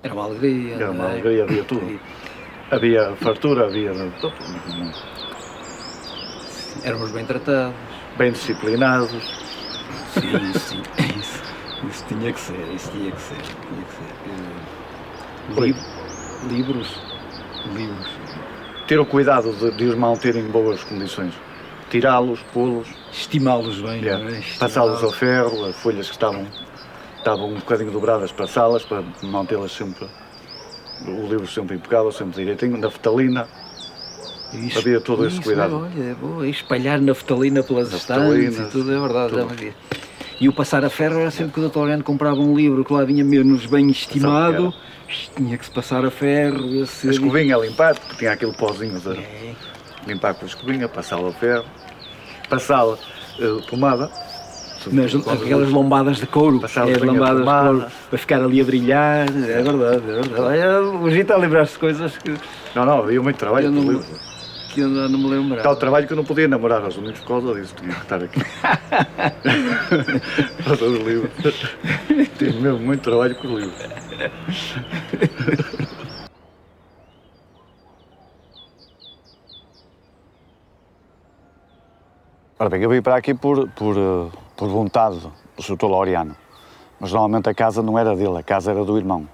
Era uma alegria. Era uma alegria, havia tudo. Havia fartura, havia tudo. Éramos bem tratados. Bem disciplinados. Sim. Isso tinha que ser. Livros. Ter o cuidado de os manter em boas condições. Tirá-los, pô-los. Estimá-los bem, não é? Passá-los ao ferro, as folhas que estavam um bocadinho dobradas, passá-las para mantê-las sempre, o livro sempre impecável, sempre direitinho, naftalina. Havia todo esse cuidado. É bom, espalhar naftalina pelas estantes e tudo, é verdade. Tudo. E o passar a ferro era sempre que o Dr. Laureano comprava um livro que lá vinha menos bem estimado, tinha que se passar a ferro. A escovinha a limpar, porque tinha aquele pozinho de limpar com a escovinha, passá-la ao ferro, passá-la pomada. Mas aquelas lombadas de couro, lombadas de couro, para ficar ali a brilhar, é verdade. O jeito está a lembrar-se de coisas que... Não, havia muito trabalho no livro. Que eu não me lembro. Tal trabalho que eu não podia namorar aos domingos por causa disso, tinha que estar aqui. Por causa do livro. Tive mesmo muito trabalho com o livro. Ora bem, eu vim para aqui por vontade do Sr. Laureano, mas normalmente a casa não era dele, a casa era do irmão.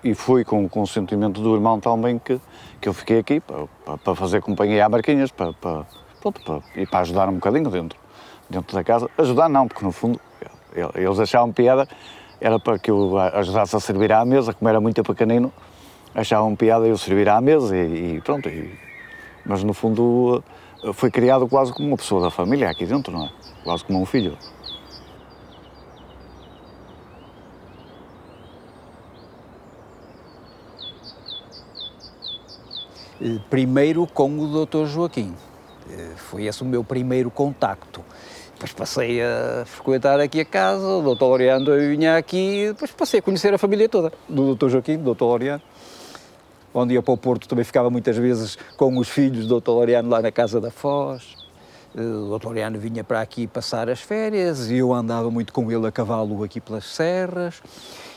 E foi com o consentimento do irmão também que eu fiquei aqui para fazer companhia à Marquinhas, e para ajudar um bocadinho dentro da casa. Ajudar não, porque no fundo eles achavam piada, era para que eu ajudasse a servir à mesa, como era muito pequenino, achavam piada eu servir à mesa e pronto. Mas no fundo foi criado quase como uma pessoa da família aqui dentro, não é? Quase como um filho. Primeiro com o Dr. Joaquim, foi esse o meu primeiro contacto. Depois passei a frequentar aqui a casa, o Dr. Laureano vinha aqui, depois passei a conhecer a família toda, do Dr. Joaquim, do Dr. Laureano. Onde ia para o Porto também ficava muitas vezes com os filhos do Dr. Laureano lá na casa da Foz. O Dr. Laureano vinha para aqui passar as férias e eu andava muito com ele a cavalo aqui pelas serras.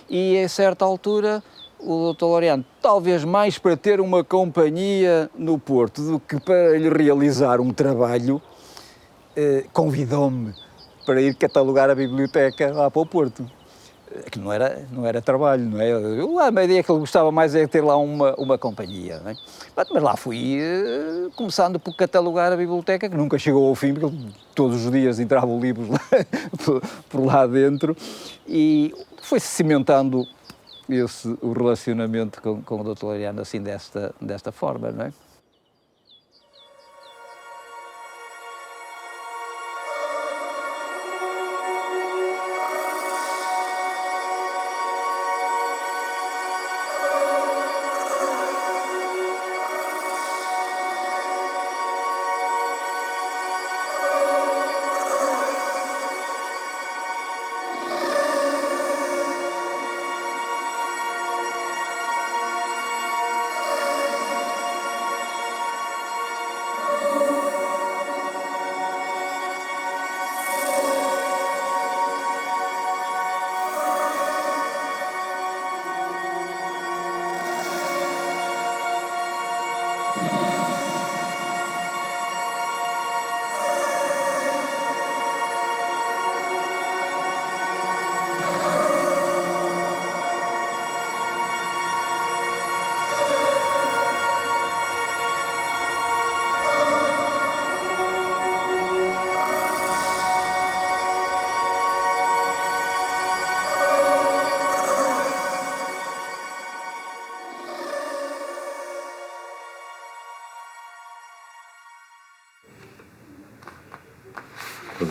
E a certa altura o Dr. Laureano, talvez mais para ter uma companhia no Porto do que para lhe realizar um trabalho, convidou-me para ir catalogar a biblioteca lá para o Porto. Que não era trabalho, não é? A ideia que ele gostava mais é ter lá uma companhia, não é? Mas lá fui, começando por catalogar a biblioteca, que nunca chegou ao fim, porque todos os dias entravam livros lá, por lá dentro, e foi-se cimentando o relacionamento com o Dr. Laureano assim desta forma, não é?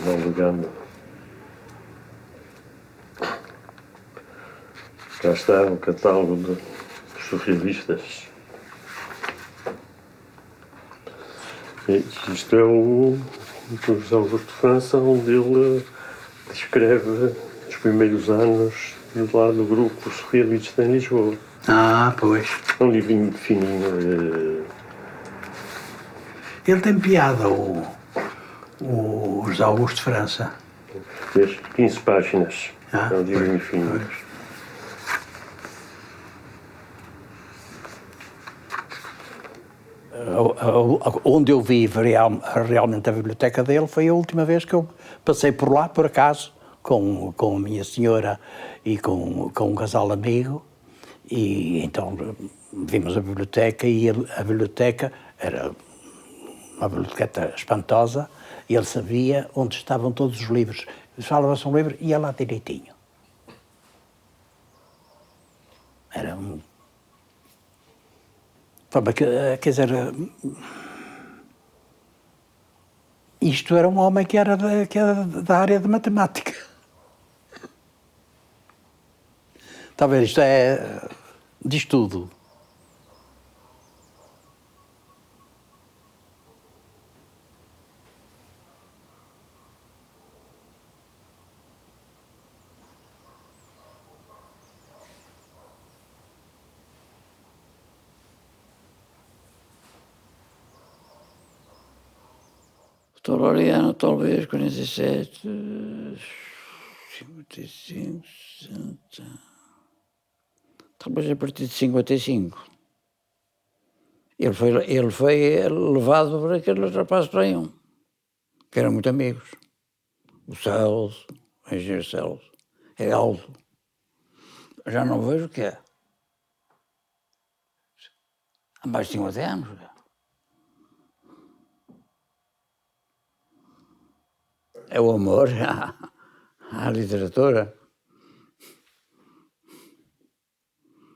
Não ligando. Cá está o catálogo dos surrealistas. Isto é o José Augusto de França, onde ele descreve os primeiros anos lá do grupo surrealista em Lisboa. Ah, pois. É um livrinho muito fininho. Ele tem piada, o José Augusto de França. 15 páginas. É um livrinho fininho. onde eu vi realmente a biblioteca dele foi a última vez que eu passei por lá, por acaso, com a minha senhora e com um casal amigo, e então vimos a biblioteca, e a biblioteca era uma biblioteca espantosa, e ele sabia onde estavam todos os livros. Falava-se um livro, ia lá direitinho. Era um... Quer dizer, isto era um homem que era da área de matemática. Está a ver, isto diz tudo. Doutor Laureano, talvez, 47, 55, 60... Talvez a partir de 55. Ele foi levado por aqueles rapazes que traíam, que eram muito amigos. O Celso, o engenheiro Celso, é alto. Já não vejo o que é. Há mais de 50 anos. É o amor à literatura.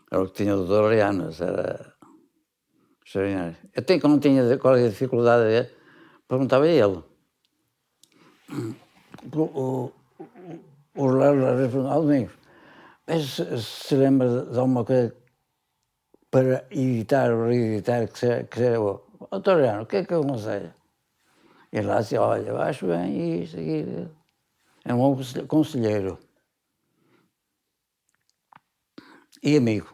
Era o que tinha o doutor Laureano, era extraordinário. Até que eu não tinha qual é a dificuldade, perguntava a ele. O Laureano perguntava, Domingos, mas se lembra de alguma coisa para editar ou reeditar que seja boa? Doutor Laureano, o que é que eu aconselho? Ele lá disse, olha, acho bem isto, aquilo. É um bom conselheiro. E amigo.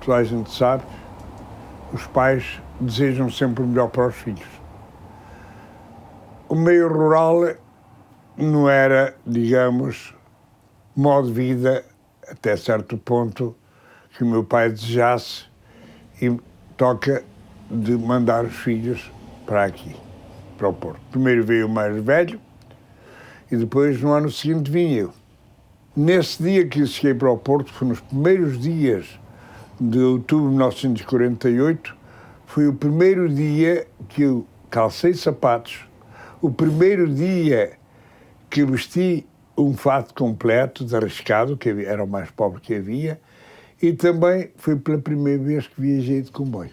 Toda a gente sabe, os pais desejam sempre o melhor para os filhos. O meio rural não era, digamos, modo de vida, até certo ponto, que o meu pai desejasse, e toca de mandar os filhos para aqui, para o Porto. Primeiro veio o mais velho, e depois, no ano seguinte, vim eu. Nesse dia que eu cheguei para o Porto, foi nos primeiros dias de outubro de 1948, foi o primeiro dia que eu calcei sapatos, o primeiro dia que vesti um fato completo, desarriscado, que era o mais pobre que havia, e também foi pela primeira vez que viajei de comboio.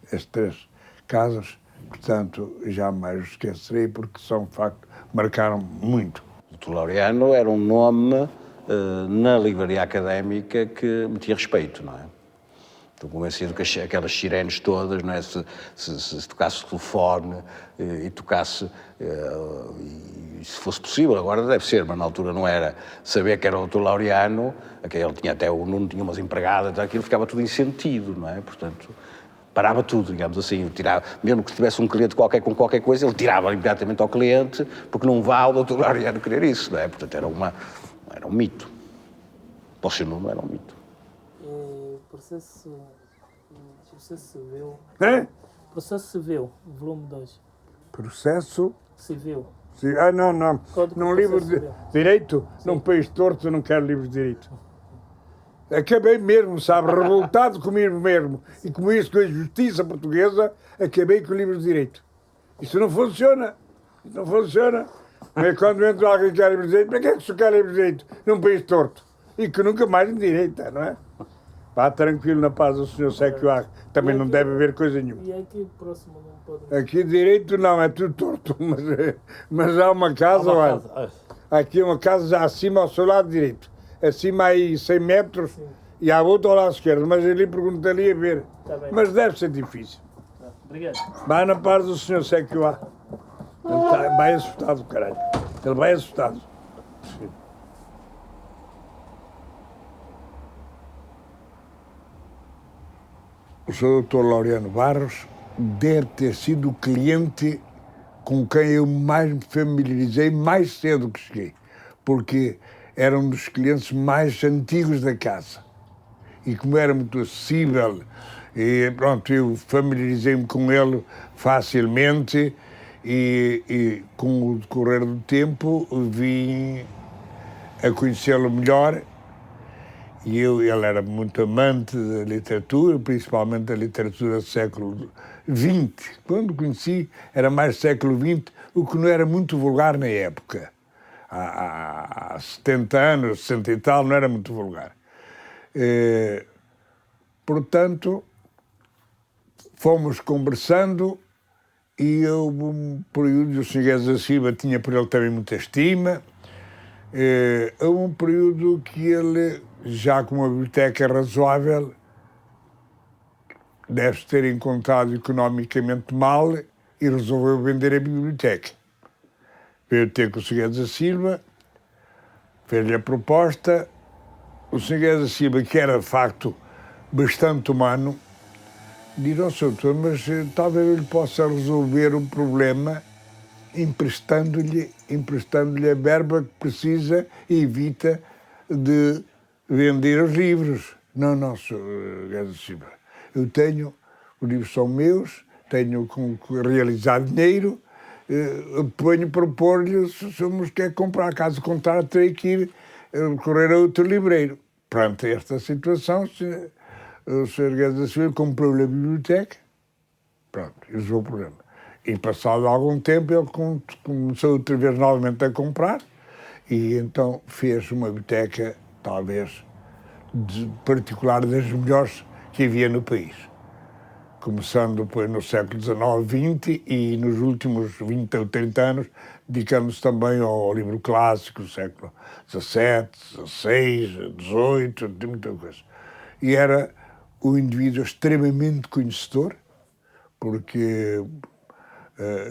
Estes 3 casos, portanto, jamais os esquecerei, porque são, de facto, marcaram muito. O Dr. Laureano era um nome na livraria académica que metia respeito, não é? Estou convencido que aquelas sirenes todas, não é? Se tocasse o telefone e tocasse, e se fosse possível, agora deve ser, mas na altura não era, saber que era o Dr. Laureano, ele tinha até o Nuno, tinha umas empregadas, aquilo ficava tudo em sentido, não é? Portanto, parava tudo, digamos assim, tirava, mesmo que tivesse um cliente qualquer com qualquer coisa, ele tirava imediatamente ao cliente, porque não vá o Dr. Laureano querer isso, não é? Portanto, era um mito. Para o seu Nuno era um mito. Processo Civil. É? Processo Civil, volume 2. Processo Civil. Não. Código Num livro de Civil. direito, num país torto, eu não quero livros de direito. Acabei mesmo, sabe, revoltado comigo mesmo. E como isso com a justiça portuguesa, acabei com o livro de direito. Isso não funciona. Não funciona. Mas quando entra alguém que quer livro de direito, para que é que se quer livro de direito num país torto? E que nunca mais endireita, não é? Vá tranquilo na paz do Senhor Séquio Arco. Também não deve haver coisa nenhuma. E aqui próximo não pode... Aqui direito não, é tudo torto. Mas há uma casa, olha. Aqui uma casa já acima ao seu lado direito. Acima aí 100 metros. Sim. E há outra ao lado esquerdo. Mas ali perguntaria a ver. Tá bem. Mas deve ser difícil. Obrigado. Vá na paz do Senhor Séquio Arco. Ele vai assustado, caralho. Ele vai assustado. Sim. o Sr. Dr. Laureano Barros deve ter sido o cliente com quem eu mais me familiarizei mais cedo que cheguei, porque era um dos clientes mais antigos da casa. E como era muito acessível, e pronto, eu familiarizei-me com ele facilmente e com o decorrer do tempo vim a conhecê-lo melhor. E ele era muito amante da literatura, principalmente da literatura do século XX. Quando o conheci, era mais século XX, o que não era muito vulgar na época. Há 70 anos, 60 e tal, não era muito vulgar. Portanto, fomos conversando e houve um período, o Sr. Guedes da Silva tinha por ele também muita estima. Houve um período que ele, já com uma biblioteca razoável, deve ter encontrado economicamente mal e resolveu vender a biblioteca. Veio ter com o Sr. Guedes da Silva, fez-lhe a proposta. O Sr. Guedes da Silva, que era de facto bastante humano, disse ao Sr. Doutor, mas talvez eu lhe possa resolver o problema emprestando-lhe a verba que precisa e evita de vender os livros. Não, Sr. Guedes da Silva. Eu tenho, os livros são meus, tenho com realizar dinheiro, ponho a propor-lhe se o senhor nos quer comprar. Caso contrário, terei que ir recorrer a outro livreiro. Perante esta situação, o Sr. Guedes da Silva comprou-lhe a biblioteca, pronto, resolveu o problema. E passado algum tempo ele começou outra vez novamente a comprar e então fez uma biblioteca, talvez, particular das melhores que havia no país. Começando depois no século XIX, XX e nos últimos 20 ou 30 anos dedicamos também ao livro clássico do século XVII, XVI, XVIII, de muita coisa. E era um indivíduo extremamente conhecedor, porque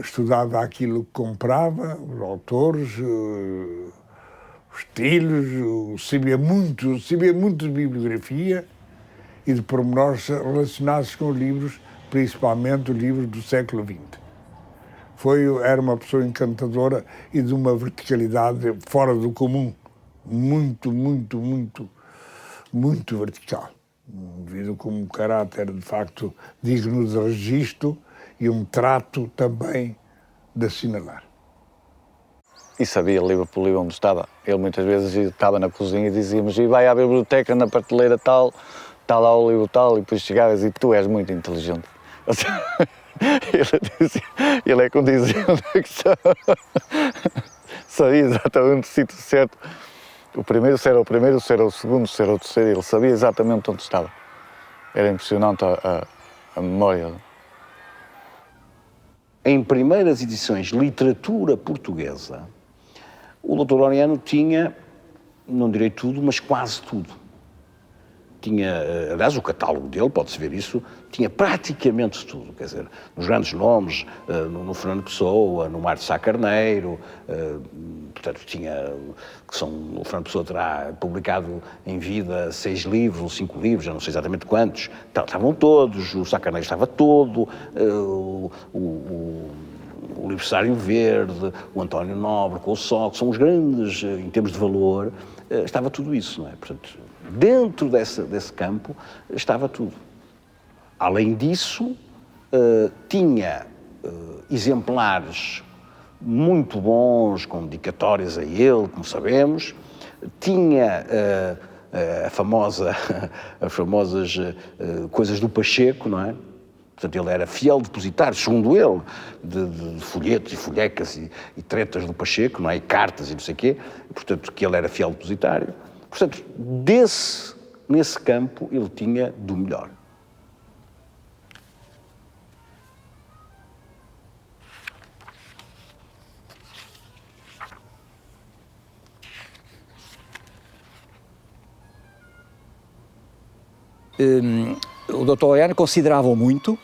estudava aquilo que comprava, os autores, os estilos, sabia muito de bibliografia e de pormenores relacionados com os livros, principalmente os livros do século XX. Era uma pessoa encantadora e de uma verticalidade fora do comum, muito vertical. Um indivíduo com um caráter, de facto, digno de registro e um trato também de assinalar. E sabia livro por livro onde estava. Ele muitas vezes estava na cozinha e dizíamos, e vai à biblioteca, na prateleira tal, está lá o livro tal, e depois chegavas e tu és muito inteligente. Ele é como dizia onde sabia exatamente o sítio certo. O primeiro, se era o primeiro, se era o segundo, se era o terceiro, ele sabia exatamente onde estava. Era impressionante a memória. Em primeiras edições de literatura portuguesa, o Dr. Laureano tinha, não direi tudo, mas quase tudo. Tinha, aliás, o catálogo dele, pode-se ver isso, tinha praticamente tudo, quer dizer, nos grandes nomes, no Fernando Pessoa, no Mário de Sá Carneiro, portanto, o Fernando Pessoa terá publicado em vida 6 livros ou 5 livros, já não sei exatamente quantos, estavam todos, o Sá Carneiro estava todo, o Libersário Verde, o António Nobre, com o Sol, que são os grandes, em termos de valor, estava tudo isso, não é? Portanto, dentro desse campo estava tudo. Além disso, tinha exemplares muito bons, com dedicatórias a ele, como sabemos, tinha as famosas coisas do Pacheco, não é? Portanto, ele era fiel depositário, segundo ele, de folhetos e folhecas e tretas do Pacheco, não é? E cartas e não sei o quê, portanto, que ele era fiel depositário. Portanto, nesse campo, ele tinha do melhor. O Dr. Laureano considerava muito,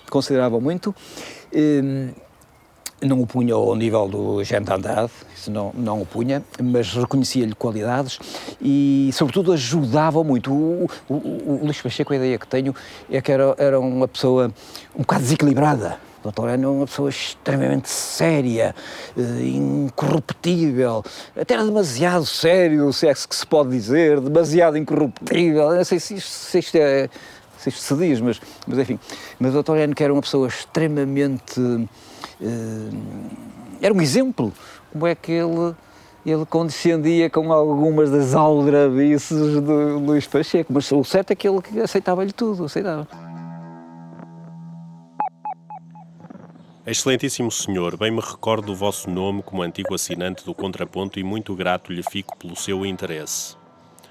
Não o punha ao nível do Gente Andrade, isso não o punha, mas reconhecia-lhe qualidades e, sobretudo, ajudava muito. O Luís Pacheco, a ideia que tenho é que era uma pessoa um bocado desequilibrada. O Dr. Laureano é uma pessoa extremamente séria, incorruptível, até era demasiado sério, se é que se pode dizer, demasiado incorruptível. Não sei se isto se diz, mas enfim. Mas o Dr. Laureano que era uma pessoa extremamente... era um exemplo, como é que ele condescendia com algumas das aldrabices do Luís Pacheco, mas o certo é que ele aceitava-lhe tudo, aceitava. Excelentíssimo senhor, bem me recordo do vosso nome como antigo assinante do Contraponto e muito grato lhe fico pelo seu interesse.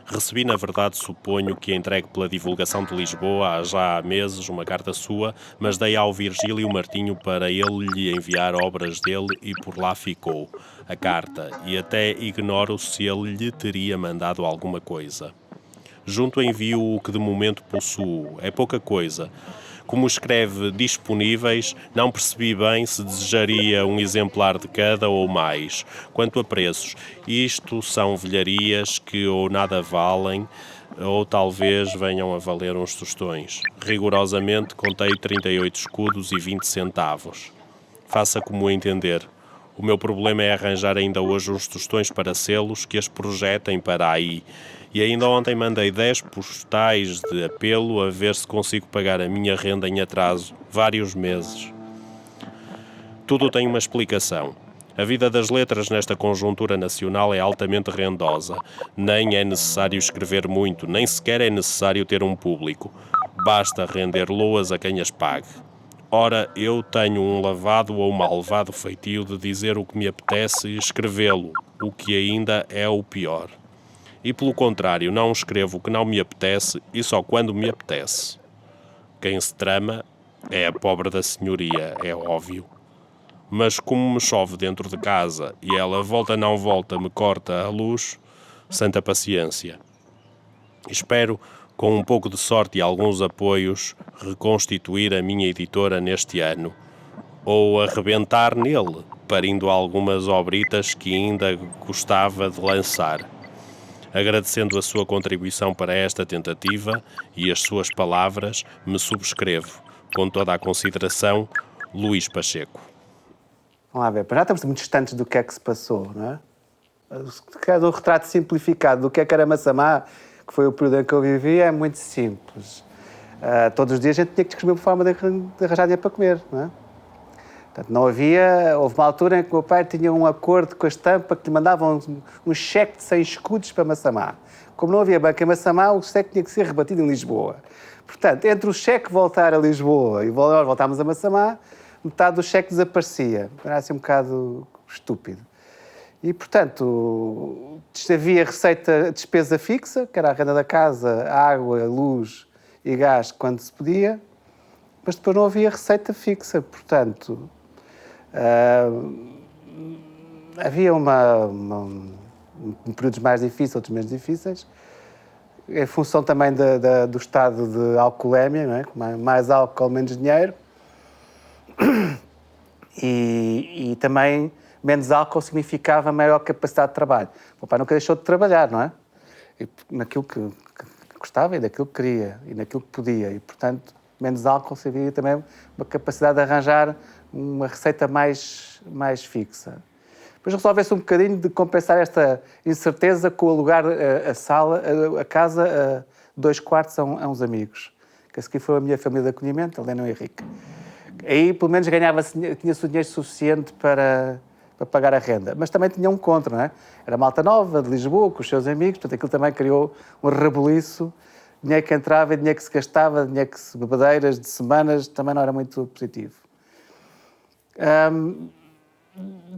Recebi, na verdade, suponho que entregue pela divulgação de Lisboa já há meses uma carta sua, mas dei ao Virgílio Martinho para ele lhe enviar obras dele e por lá ficou a carta, e até ignoro se ele lhe teria mandado alguma coisa. Junto envio o que de momento possuo, é pouca coisa. Como escreve disponíveis, não percebi bem se desejaria um exemplar de cada ou mais. Quanto a preços, isto são velharias que ou nada valem, ou talvez venham a valer uns tostões. Rigorosamente, contei 38 escudos e 20 centavos. Faça como entender. O meu problema é arranjar ainda hoje uns tostões para selos que as projetem para aí. E ainda ontem mandei 10 postais de apelo a ver se consigo pagar a minha renda em atraso, vários meses. Tudo tem uma explicação. A vida das letras nesta conjuntura nacional é altamente rendosa. Nem é necessário escrever muito, nem sequer é necessário ter um público. Basta render loas a quem as pague. Ora, eu tenho um lavado ou malvado feitio de dizer o que me apetece e escrevê-lo, o que ainda é o pior. E pelo contrário, não escrevo o que não me apetece e só quando me apetece. Quem se trama é a pobre da senhoria, é óbvio. Mas como me chove dentro de casa e ela volta não volta me corta a luz, santa paciência. Espero, com um pouco de sorte e alguns apoios, reconstituir a minha editora neste ano. Ou arrebentar nele, parindo algumas obritas que ainda gostava de lançar. Agradecendo a sua contribuição para esta tentativa e as suas palavras, me subscrevo, com toda a consideração, Luís Pacheco. Vamos lá ver, já estamos muito distantes do que é que se passou, não é? Um retrato simplificado do que era Massamá, que foi o período em que eu vivi, é muito simples. Todos os dias a gente tinha que descobrir uma forma de arranjar dinheiro para comer, não é? Portanto, houve uma altura em que o meu pai tinha um acordo com a estampa que lhe mandavam um cheque de 100 escudos para Massamá. Como não havia banco em Massamá, o cheque tinha que ser rebatido em Lisboa. Portanto, entre o cheque voltar a Lisboa e nós voltarmos a Massamá, metade do cheque desaparecia. Era assim um bocado estúpido. E, portanto, havia despesa fixa, que era a renda da casa, água, luz e gás, quando se podia, mas depois não havia receita fixa. Portanto, havia períodos mais difíceis, outros menos difíceis, em função também do estado de alcoolemia, não é? Mais álcool, menos dinheiro, e também menos álcool significava maior capacidade de trabalho. O meu pai nunca deixou de trabalhar, não é? E naquilo que gostava e daquilo que queria e naquilo que podia, e portanto menos álcool seria também uma capacidade de arranjar uma receita mais fixa. Depois resolveu-se um bocadinho de compensar esta incerteza com alugar a casa a 2 quartos a uns amigos. Que esse aqui foi a minha família de acolhimento, Helena e Henrique. Aí pelo menos tinha-se o dinheiro suficiente para pagar a renda. Mas também tinha um contra, não é? Era malta nova, de Lisboa, com os seus amigos, portanto aquilo também criou um rebuliço. Dinheiro que entrava e dinheiro que se gastava, dinheiro que se bebedeiras de semanas, também não era muito positivo.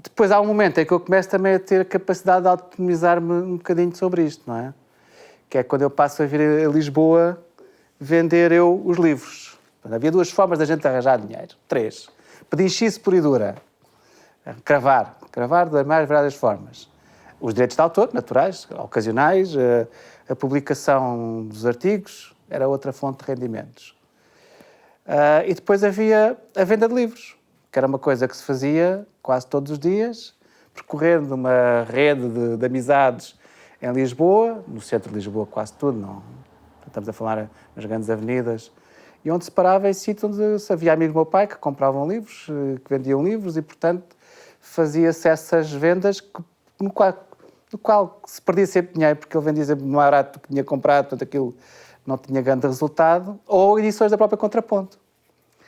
Depois há um momento em que eu começo também a ter a capacidade de autonomizar-me um bocadinho sobre isto, não é? Que é quando eu passo a vir a Lisboa vender eu os livros. Portanto, havia 2 formas da gente arranjar dinheiro. 3. Pedinchice pura e dura. Cravar de mais variadas formas. Os direitos de autor, naturais, ocasionais, a publicação dos artigos, era outra fonte de rendimentos. E depois havia a venda de livros. que era uma coisa que se fazia quase todos os dias, percorrendo uma rede de amizades em Lisboa, no centro de Lisboa quase tudo, não estamos a falar nas grandes avenidas, e onde se parava em sítios onde havia amigos do meu pai que compravam livros, que vendiam livros, e, portanto, fazia-se essas vendas no qual se perdia sempre dinheiro, porque ele vendia sempre mais barato do que tinha comprado, portanto, aquilo não tinha grande resultado, ou edições da própria Contraponto,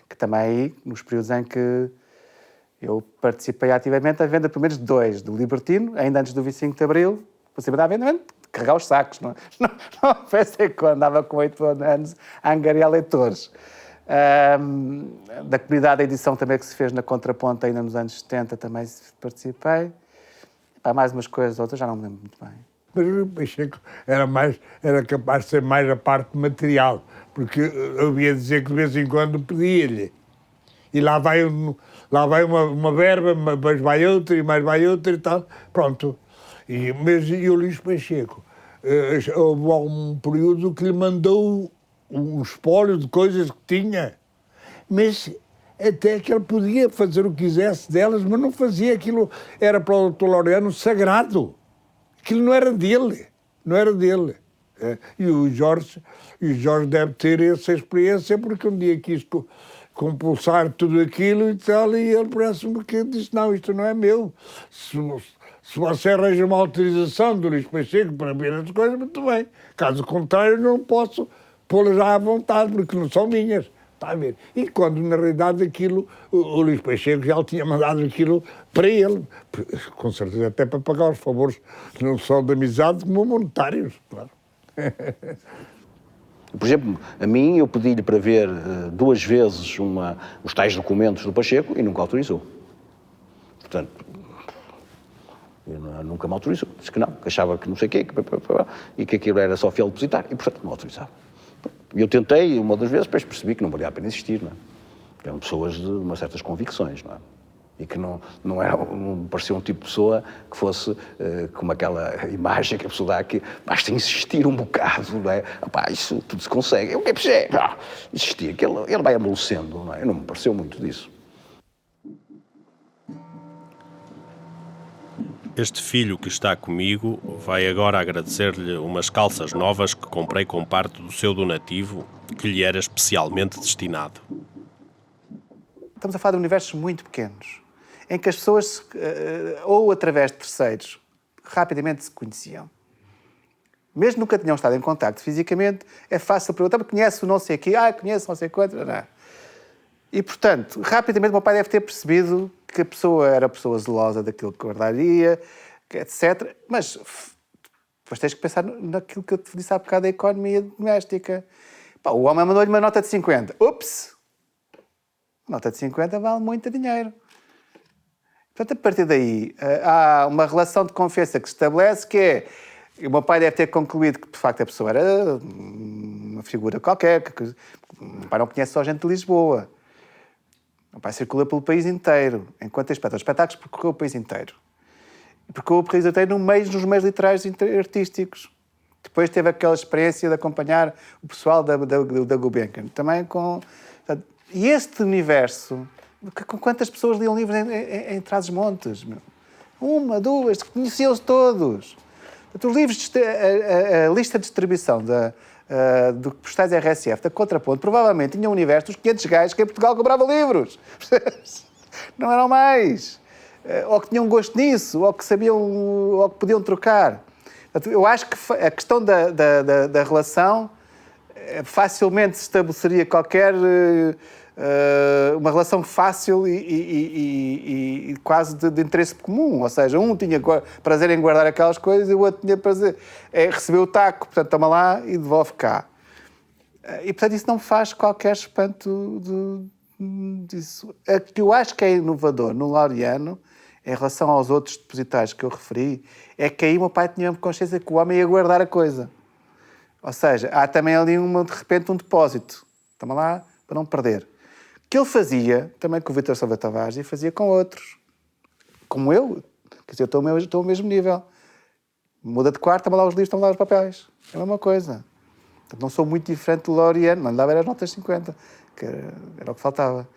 que também aí, nos períodos em que eu participei ativamente, a venda pelo menos de 2, do Libertino, ainda antes do 25 de Abril, por cima da venda, de carregar os sacos, não pensei que eu andava com 8 anos a angariar leitores. Da comunidade da edição também que se fez na Contraponto ainda nos anos 70 também participei. Mais umas coisas, outras já não me lembro muito bem. Mas o Pacheco era capaz de ser mais a parte material, porque eu ouvia dizer que de vez em quando pedia-lhe. E lá vai uma verba, mas vai outra e tal. Pronto. E o Luís Pacheco, houve um período que lhe mandou um espólio de coisas que tinha, mas até que ele podia fazer o que quisesse delas, mas não fazia aquilo, era para o Dr. Laureano sagrado. Aquilo não era dele. E o Jorge deve ter essa experiência, porque um dia quis compulsar tudo aquilo e tal, e ele parece-me que disse, não, isto não é meu. Se você arranja uma autorização do Luís Pacheco para ver as coisas, muito bem. Caso contrário, não posso pô-las já à vontade, porque não são minhas. Está a ver? E quando, na realidade, aquilo, o Luís Pacheco já tinha mandado aquilo para ele, com certeza até para pagar os favores, não só de amizade, como monetários, claro. Por exemplo, a mim, eu pedi-lhe para ver 2 vezes os tais documentos do Pacheco e nunca autorizou. Portanto, nunca me autorizou. Disse que não, que achava que não sei o quê, e que aquilo era só fiel depositário, e, portanto, não autorizava. E eu tentei uma das vezes, depois percebi que não valia a pena insistir, não é? Eram pessoas de umas certas convicções, não é? E que não parecia um tipo de pessoa que fosse como aquela imagem que a pessoa dá, que basta insistir um bocado, não é? Isso tudo se consegue. O que é preciso? Insistir, que ele vai amolecendo, não é? Não me pareceu muito disso. Este filho que está comigo vai agora agradecer-lhe umas calças novas que comprei com parte do seu donativo, que lhe era especialmente destinado. Estamos a falar de universos muito pequenos, em que as pessoas, ou através de terceiros, rapidamente se conheciam. Mesmo nunca tinham estado em contacto fisicamente, é fácil perguntar, conhece o não sei aqui, conhece não sei quanto, não. E, portanto, rapidamente o meu pai deve ter percebido que a pessoa era a pessoa zelosa daquilo que guardaria, etc. Mas depois tens que pensar naquilo que eu te disse há bocado da economia doméstica. O homem mandou-lhe uma nota de 50. Ups! A nota de 50 vale muito dinheiro. Portanto, a partir daí, há uma relação de confiança que se estabelece, que é... O meu pai deve ter concluído que, de facto, a pessoa era uma figura qualquer, que o meu pai não conhece só gente de Lisboa. O meu pai circula pelo país inteiro, enquanto espetáculos percorreu o país inteiro. E percorreu o país inteiro nos meios literários e artísticos. Depois teve aquela experiência de acompanhar o pessoal da Gulbenkian. Também com... E este universo... Quantas pessoas liam livros em Trás-os-Montes? 1, 2, conheciam-se todos. Os livros, a lista de distribuição do postais RSF, da Contraponto, provavelmente tinha um universo dos 500 gajos que em Portugal compravam livros. Não eram mais. Ou que tinham gosto nisso, ou que sabiam, ou que podiam trocar. Eu acho que a questão da relação facilmente se estabeleceria qualquer... uma relação fácil e quase de interesse comum, ou seja, um tinha prazer em guardar aquelas coisas e o outro tinha prazer em receber o taco, portanto toma lá e devolve cá. E portanto isso não faz qualquer espanto disso. O que eu acho que é inovador no Laureano, em relação aos outros depositários que eu referi, é que aí o meu pai tinha consciência que o homem ia guardar a coisa. Ou seja, há também ali de repente um depósito, toma lá, para não perder. Que ele fazia, também com o Vítor Silva Tavares, e fazia com outros. Como eu. Quer dizer, eu estou ao mesmo nível. Muda de quarto, estão lá os livros, estão lá os papéis. É a mesma coisa. Portanto, não sou muito diferente do Laureano. Mandava era as notas 50, que era o que faltava.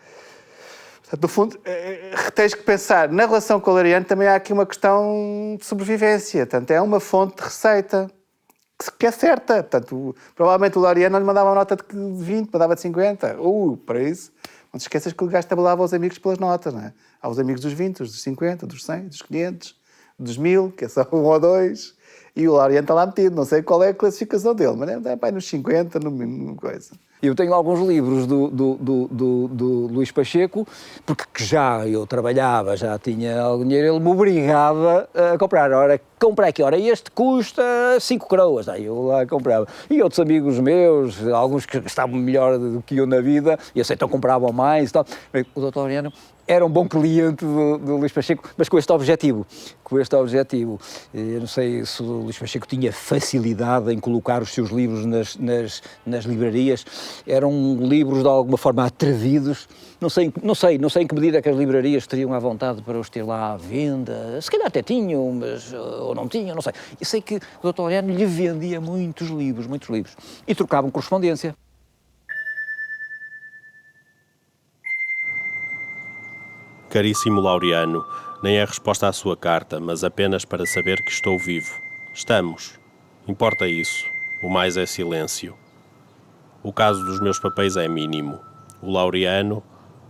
No fundo, tens que pensar, na relação com o Laureano também há aqui uma questão de sobrevivência. Portanto, é uma fonte de receita que é certa. Portanto, provavelmente o Laureano não lhe mandava uma nota de 20, mandava de 50. Para isso, não te esqueças que o gajo tabelava aos amigos pelas notas, não é? Há os amigos dos 20, dos 50, dos 100, dos 500, dos 1000, que é só 1 ou 2. E o Laureano está lá metido. Não sei qual é a classificação dele, mas é para nos 50, no mínimo, coisa. Eu tenho alguns livros do Luís Pacheco, porque já eu trabalhava, já tinha algum dinheiro, ele me obrigava a comprar. Ora, compra aqui, ora, este custa 5 coroas. Aí eu lá comprava. E outros amigos meus, alguns que estavam melhor do que eu na vida, e então compravam mais e tal. O Dr. Laureano era um bom cliente do Luís Pacheco, mas com este objetivo. Eu não sei se o Luís Pacheco tinha facilidade em colocar os seus livros nas livrarias. Eram livros de alguma forma atrevidos. Não sei em que medida que as livrarias teriam à vontade para os ter lá à venda. Se calhar até tinham, mas ou não tinham, não sei. Eu sei que o Dr. Laureano lhe vendia muitos livros. E trocavam correspondência. Caríssimo Laureano, nem é resposta à sua carta, mas apenas para saber que estou vivo. Estamos. Importa isso. O mais é silêncio. O caso dos meus papéis é mínimo. O Laureano,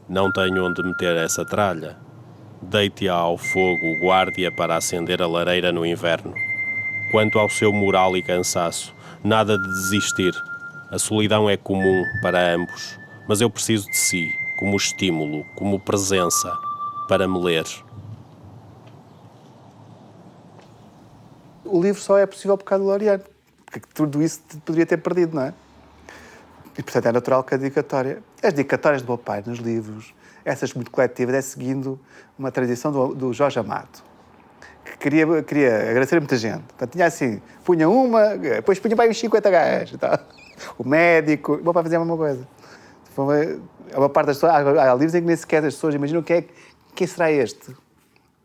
não tenho onde meter essa tralha. Deite-a ao fogo, guarde-a para acender a lareira no inverno. Quanto ao seu moral e cansaço, nada de desistir. A solidão é comum para ambos, mas eu preciso de si, como estímulo, como presença, para me ler. O livro só é possível por causa do Laureano, porque tudo isso poderia ter perdido, não é? E, portanto, é natural que a dedicatória... As dedicatórias do meu pai nos livros, essas muito coletivas, é seguindo uma tradição do Jorge Amado, que queria agradecer a muita gente. Portanto, tinha assim, punha uma, depois punha para aí uns 50 gajos e tal. O médico... O meu pai fazia a mesma coisa. É uma parte das pessoas... Há livros em que nem sequer as pessoas imaginam quem será este.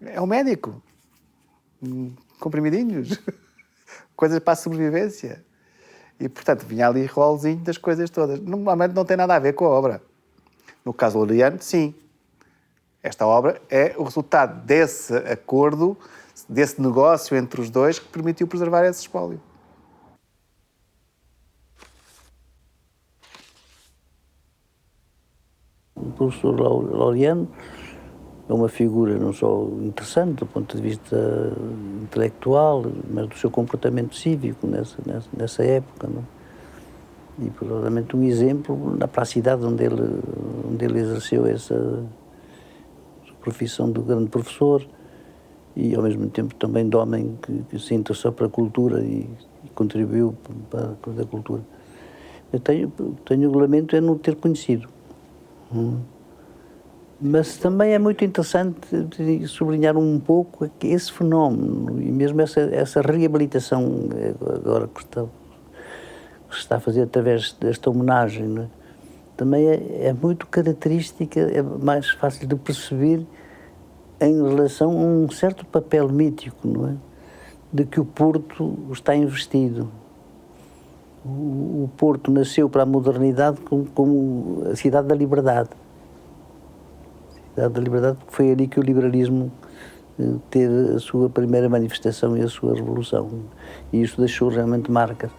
É o médico. Comprimidinhos. Coisas para a sobrevivência. E, portanto, vinha ali rolzinho das coisas todas. Normalmente não tem nada a ver com a obra. No caso do Laureano, sim. Esta obra é o resultado desse acordo, desse negócio entre os dois que permitiu preservar esse espólio. O professor Laureano é uma figura não só interessante do ponto de vista intelectual, mas do seu comportamento cívico nessa época, não? E provavelmente um exemplo para a cidade onde ele exerceu essa profissão de grande professor e ao mesmo tempo também de homem que se interessou para a cultura e contribuiu para a coisa da cultura. Eu tenho o lamento é não ter conhecido. Mas também é muito interessante sublinhar um pouco esse fenómeno e mesmo essa reabilitação agora que se está a fazer através desta homenagem, não é? Também é muito característica, é mais fácil de perceber em relação a um certo papel mítico, não é? De que o Porto está investido. O Porto nasceu para a modernidade como a cidade da liberdade. Da liberdade, porque foi ali que o liberalismo teve a sua primeira manifestação e a sua revolução. E isso deixou realmente marcas.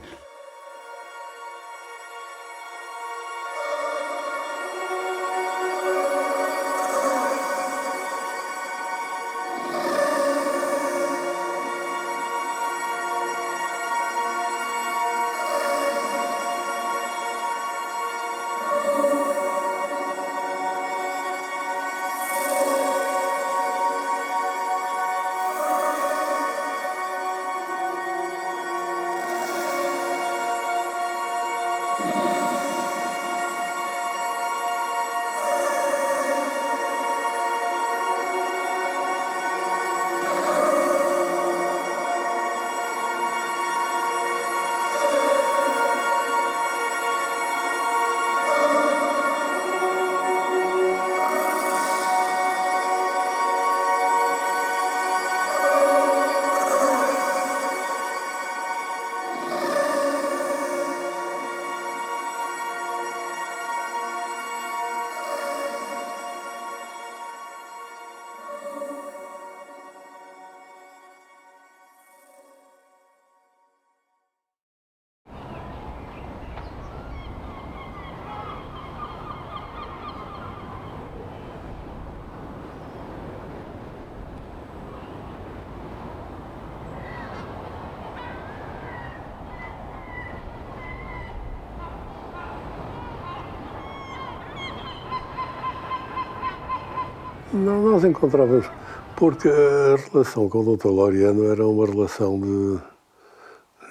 Não, nós encontrávamos, porque a relação com o Dr. Laureano era uma relação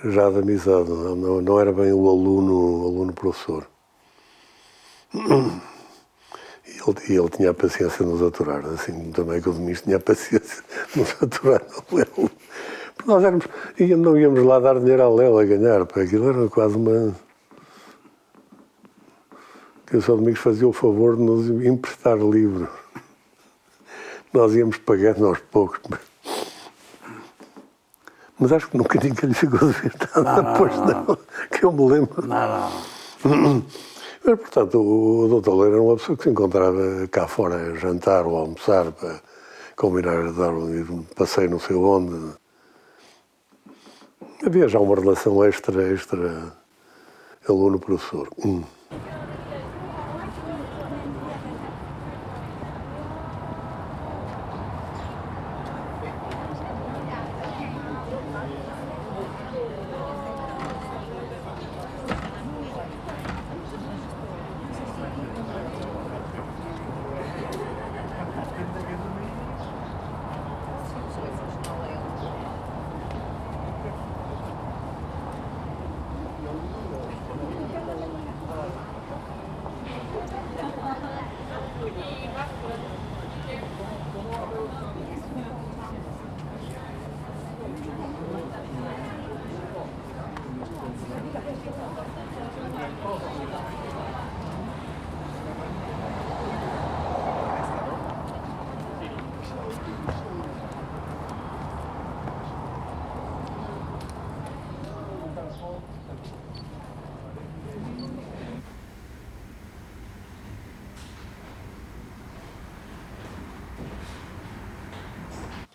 já de amizade, não era bem o aluno-professor. E ele tinha a paciência de nos aturar, assim também que o Domingos tinha a paciência de nos aturar no Léo. Nós não íamos lá dar dinheiro ao Léo a ganhar, para aquilo era quase uma... Que o Sr. Domingos fazia o favor de nos emprestar livros. Nós íamos pagando aos poucos. Mas acho que nunca ninguém lhe ficou de ver nada, pois não, que eu me lembro. Não. Mas, portanto, o Dr. Leiro era uma pessoa que se encontrava cá fora a jantar ou a almoçar para combinar a dar um passeio não sei onde. Havia já uma relação extra aluno-professor.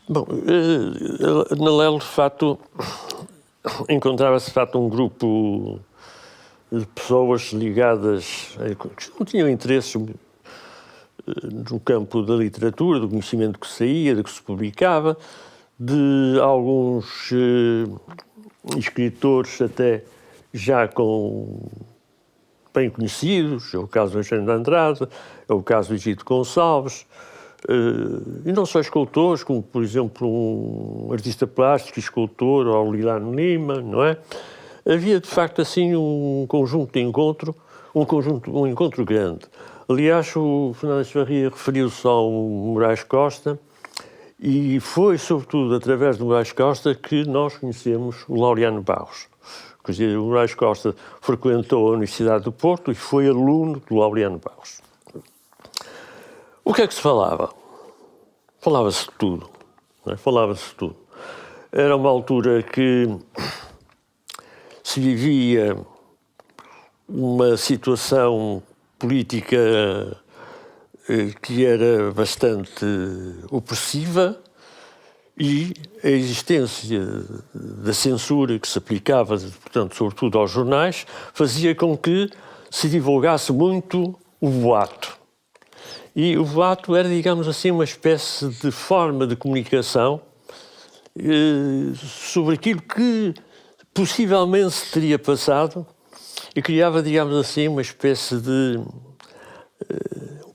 Bom, na LEL, de facto, encontrava-se, de facto, um grupo de pessoas ligadas, que não tinham interesses no campo da literatura, do conhecimento que saía, do que se publicava, de alguns escritores até já bem conhecidos, é o caso do Eugênio de Andrade, é o caso do Egito Gonçalves, e não só escultores, como, por exemplo, um artista plástico e escultor, ou o Lilano Lima, não é? Havia, de facto, assim, um conjunto de encontro, um encontro grande. Aliás, o Fernando Echevarria referiu-se ao Moraes Costa, e foi, sobretudo, através do Moraes Costa que nós conhecemos o Laureano Barros. Quer dizer, o Moraes Costa frequentou a Universidade do Porto e foi aluno do Laureano Barros. O que é que se falava? Falava-se de tudo. Não é? Falava-se de tudo. Era uma altura que se vivia uma situação política que era bastante opressiva e a existência da censura que se aplicava, portanto, sobretudo aos jornais, fazia com que se divulgasse muito o boato. E o boato era, digamos assim, uma espécie de forma de comunicação sobre aquilo que possivelmente se teria passado e criava, digamos assim, uma espécie de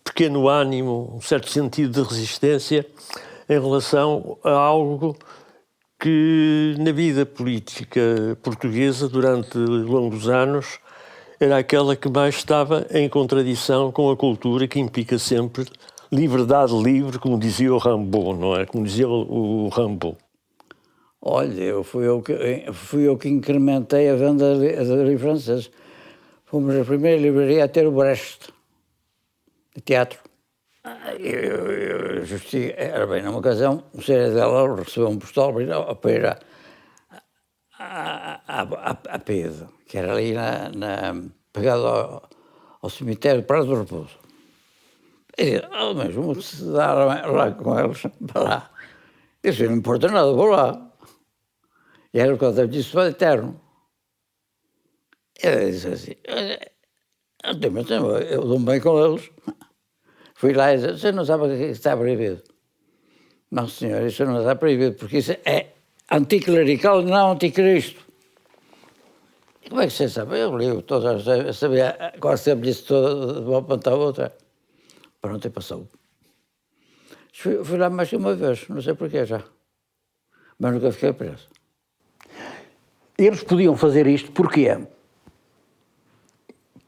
pequeno ânimo, um certo sentido de resistência em relação a algo que na vida política portuguesa durante longos anos era aquela que mais estava em contradição com a cultura que implica sempre liberdade livre, como dizia o Rimbaud, não é? Como dizia o Rimbaud. Olha, fui eu que incrementei a venda de livros franceses. Fomos a primeira livraria a ter o Brecht, de teatro. Era bem, numa ocasião, o Sr. dela recebeu um postal para ir a Pedro, que era ali pegado ao cemitério de Praia do Repouso. E disse, mas vamos se dar lá com eles, para lá. Eu disse, não importa nada, vou lá. E era o que eu disse, vai eterno. Ele disse assim, eu dou-me bem com eles. Fui lá e disse, você não sabe o que está proibido? Não, senhor, isso não está proibido, porque isso é anticlerical e não anticristo. E como é que você sabe? Eu li todas, eu sabia, quase sempre disse toda de uma ponta à outra. Pronto, e passou. Fui lá mais que uma vez, não sei porquê já. Mas nunca fiquei preso. Eles podiam fazer isto porquê?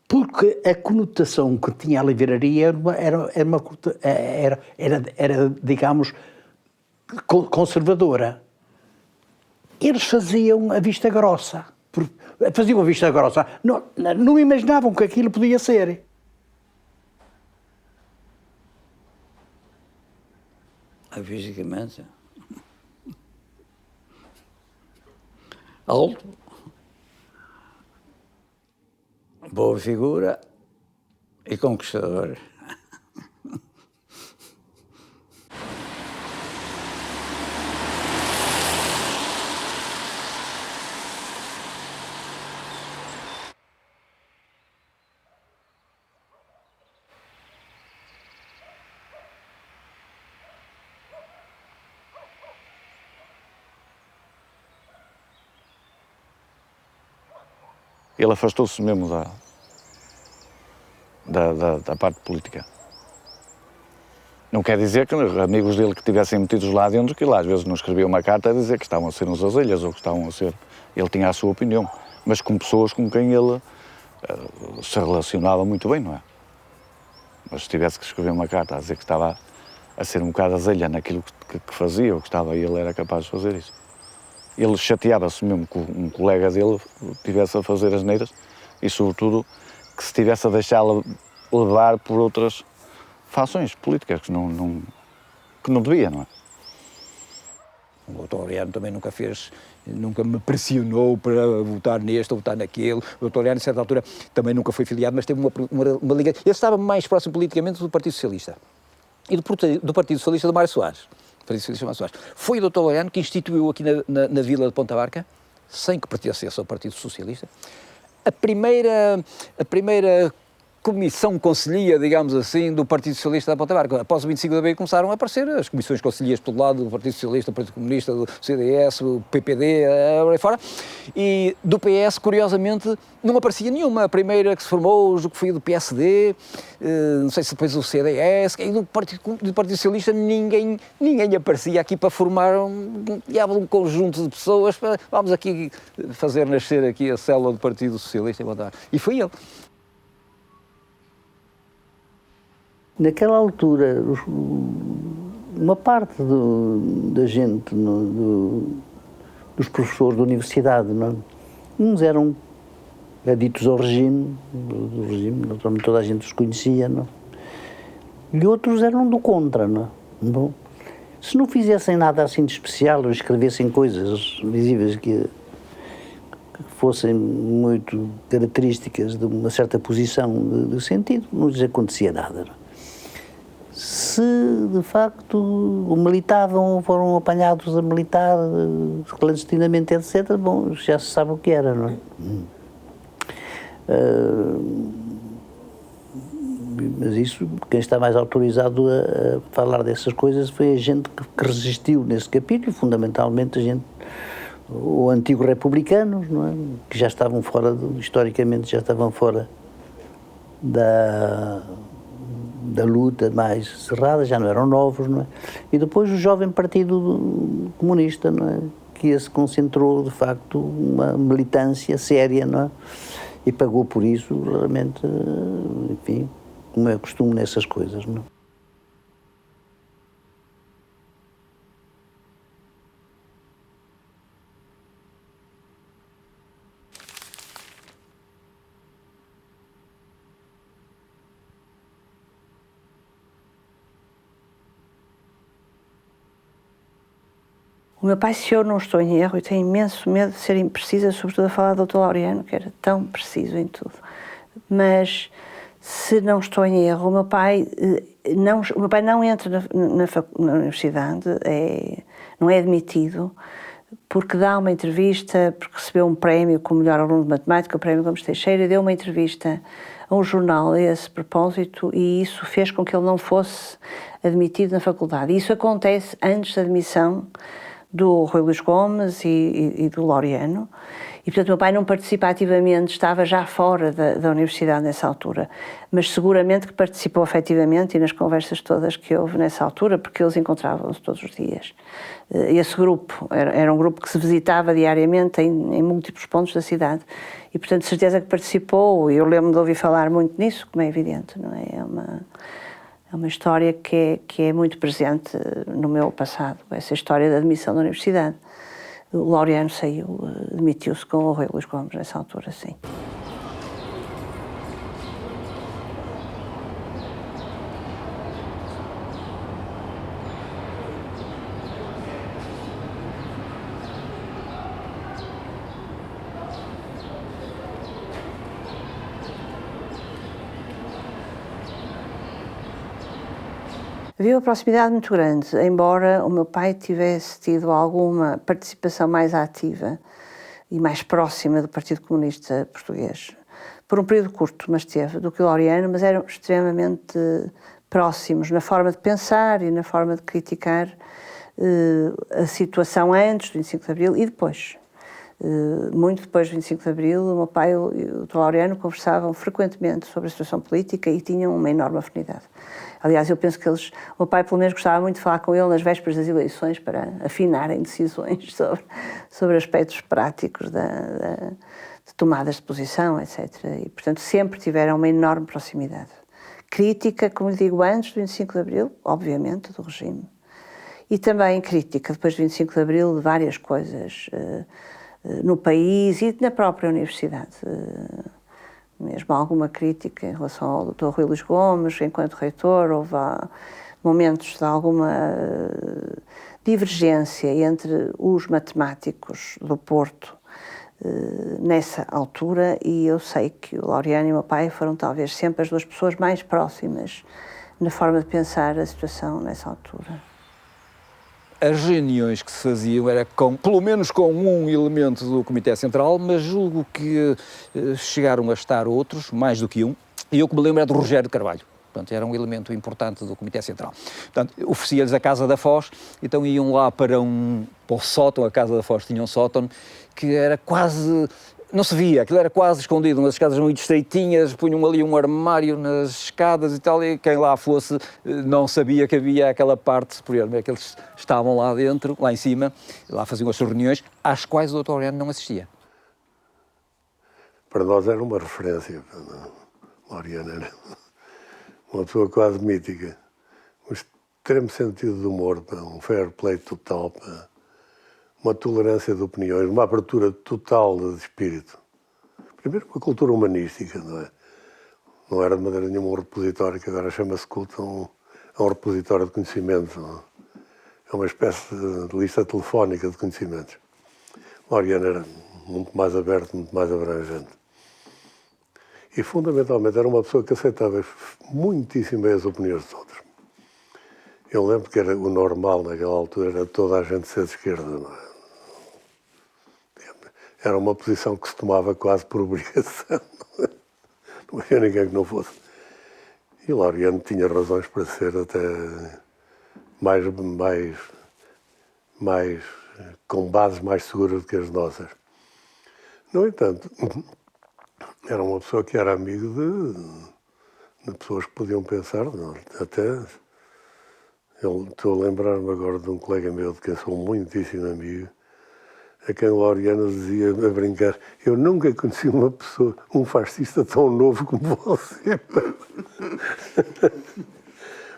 Porque a conotação que tinha a livraria era, digamos, conservadora. Eles faziam a vista grossa. Faziam a vista grossa. Não imaginavam que aquilo podia ser. Fisicamente. Alto. Boa figura e conquistador. Ele afastou-se mesmo da parte política. Não quer dizer que amigos dele que estivessem metidos lá dentro, que ele às vezes não escrevia uma carta a dizer que estavam a ser uns azelhas ou que estavam a ser... Ele tinha a sua opinião, mas com pessoas com quem ele se relacionava muito bem, não é? Mas se tivesse que escrever uma carta a dizer que estava a ser um bocado azelha naquilo que fazia ou que estava, ele era capaz de fazer isso. Ele chateava-se mesmo que um colega dele estivesse a fazer asneiras e, sobretudo, que se estivesse a deixá-la levar por outras fações políticas que não devia, não é? O Dr. Laureano também nunca me pressionou para votar neste ou votar naquele. O Dr. Laureano, a certa altura, também nunca foi filiado, mas teve uma ligação. Ele estava mais próximo politicamente do Partido Socialista e do Partido Socialista do Mário Soares. Foi o Dr. Laureano que instituiu aqui na vila de Ponta Barca, sem que pertencesse ao Partido Socialista, a primeira comissão conselhia, digamos assim, do Partido Socialista da Ponta Barca. Após o 25 de abril começaram a aparecer as comissões conselhias pelo lado do Partido Socialista, do Partido Comunista, do CDS, do PPD, aí fora. E do PS, curiosamente, não aparecia nenhuma. A primeira que se formou, o que foi do PSD, não sei se depois o CDS, e do Partido Socialista ninguém aparecia aqui para formar um conjunto de pessoas para, vamos aqui fazer nascer aqui a célula do Partido Socialista. E foi ele. Naquela altura, uma parte da gente, dos professores da universidade, não é? Uns eram aditos ao regime, naturalmente toda a gente os conhecia, não é? E outros eram do contra, não é? Bom, se não fizessem nada assim de especial, ou escrevessem coisas visíveis que fossem muito características de uma certa posição de sentido, não lhes acontecia nada, não é? Se, de facto, militavam ou foram apanhados a militar clandestinamente, etc., bom, já se sabe o que era, não é? Mas isso, quem está mais autorizado a falar dessas coisas foi a gente que resistiu nesse capítulo, fundamentalmente a gente, ou antigos republicanos, não é? Que já estavam fora, historicamente já estavam fora da luta mais cerrada, já não eram novos, não é? E depois o jovem Partido Comunista, não é? Que se concentrou, de facto, uma militância séria, não é? E pagou por isso, realmente, enfim, como é costume nessas coisas, não é? O meu pai, se eu não estou em erro, e tenho imenso medo de ser imprecisa, sobretudo a falar do Dr. Laureano, que era tão preciso em tudo. Mas, se não estou em erro, o meu pai não entra na universidade, não é admitido, porque dá uma entrevista, porque recebeu um prémio como melhor aluno de matemática, o prémio Gomes Teixeira, deu uma entrevista a um jornal a esse propósito, e isso fez com que ele não fosse admitido na faculdade. E isso acontece antes da admissão do Rui Luís Gomes e do Laureano, E, portanto, o meu pai não participa ativamente, estava já fora da universidade nessa altura, mas seguramente que participou efetivamente e nas conversas todas que houve nessa altura, porque eles encontravam-se todos os dias. Esse grupo era um grupo que se visitava diariamente em múltiplos pontos da cidade e, portanto, de certeza que participou, e eu lembro de ouvir falar muito nisso, como é evidente, não é? É uma história que é muito presente no meu passado, essa história da admissão da universidade. O Laureano saiu, demitiu-se com o Rui Luís Gomes nessa altura, sim. Havia uma proximidade muito grande, embora o meu pai tivesse tido alguma participação mais ativa e mais próxima do Partido Comunista Português. Por um período curto, mas teve, do que o Laureano, mas eram extremamente próximos na forma de pensar e na forma de criticar a situação antes do 25 de Abril e depois. Muito depois do 25 de Abril, o meu pai e o Dr. Laureano conversavam frequentemente sobre a situação política e tinham uma enorme afinidade. Aliás, eu penso que o meu pai pelo menos gostava muito de falar com ele nas vésperas das eleições para afinarem decisões sobre aspectos práticos de tomadas de posição, etc. E, portanto, sempre tiveram uma enorme proximidade. Crítica, como lhe digo, antes do 25 de Abril, obviamente, do regime. E também crítica, depois do 25 de Abril, de várias coisas no país e na própria universidade. Mesmo alguma crítica em relação ao Dr. Rui Luís Gomes, enquanto reitor, houve momentos de alguma divergência entre os matemáticos do Porto nessa altura, e eu sei que o Laureano e o meu pai foram talvez sempre as duas pessoas mais próximas na forma de pensar a situação nessa altura. As reuniões que se faziam era pelo menos com um elemento do Comitê Central, mas julgo que chegaram a estar outros, mais do que um, e eu que me lembro é do Rogério Carvalho. Portanto, era um elemento importante do Comitê Central. Portanto, oferecia-lhes a Casa da Foz, então iam lá para o sótão, a Casa da Foz tinha um sótão, que era quase... Não se via, aquilo era quase escondido, umas escadas muito estreitinhas, punham ali um armário nas escadas e tal, e quem lá fosse não sabia que havia aquela parte superior, é que eles estavam lá dentro, lá em cima, lá faziam as suas reuniões, às quais o Dr. Laureano não assistia. Para nós era uma referência, o Laureano era uma pessoa quase mítica, um extremo sentido de humor, um fair play total, uma tolerância de opiniões, uma abertura total de espírito. Primeiro, uma cultura humanística, não é? Não era de maneira nenhuma um repositório, que agora chama-se culto, é um repositório de conhecimento, não é? É uma espécie de lista telefónica de conhecimentos. O Laureano era muito mais aberto, muito mais abrangente. E, fundamentalmente, era uma pessoa que aceitava muitíssimo bem as opiniões dos outros. Eu lembro que era o normal naquela altura, era toda a gente ser de esquerda, não é? Era uma posição que se tomava quase por obrigação. Não havia ninguém que não fosse. E o Laureano tinha razões para ser até com bases mais seguras do que as nossas. No entanto, era uma pessoa que era amigo de pessoas que podiam pensar, não, até... Estou a lembrar-me agora de um colega meu de quem sou muitíssimo amigo, a quem o Laureano dizia, a brincar, eu nunca conheci uma pessoa, um fascista tão novo como você.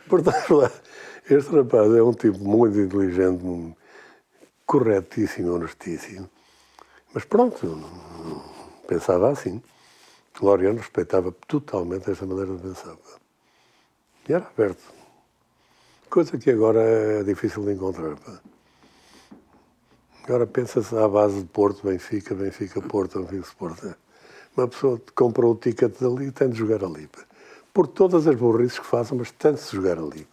Portanto, este rapaz é um tipo muito inteligente, corretíssimo, honestíssimo. Mas pronto, pensava assim. O Laureano respeitava totalmente esta maneira de pensar. E era aberto. Coisa que agora é difícil de encontrar. Agora pensa-se à base de Porto, Benfica, Porto, Porto. Uma pessoa compra o ticket dali e tem de jogar ali. Por todas as burrices que façam, mas tem de se jogar ali.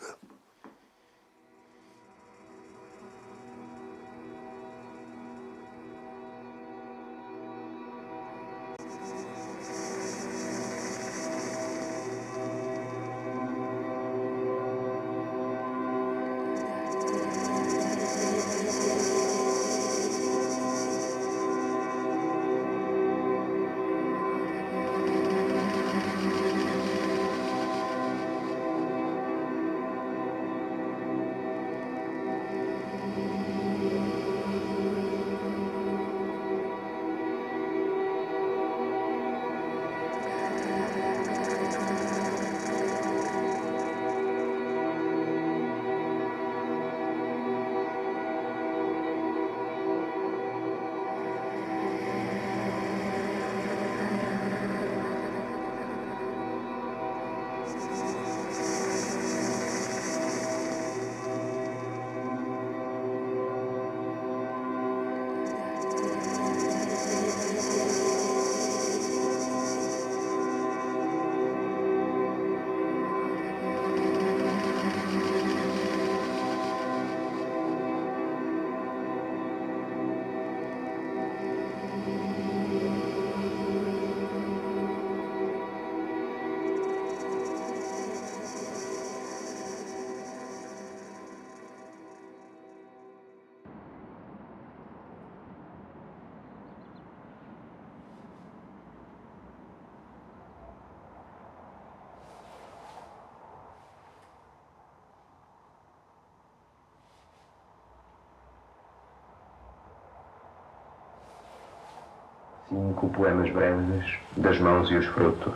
5 poemas breves das mãos e os frutos.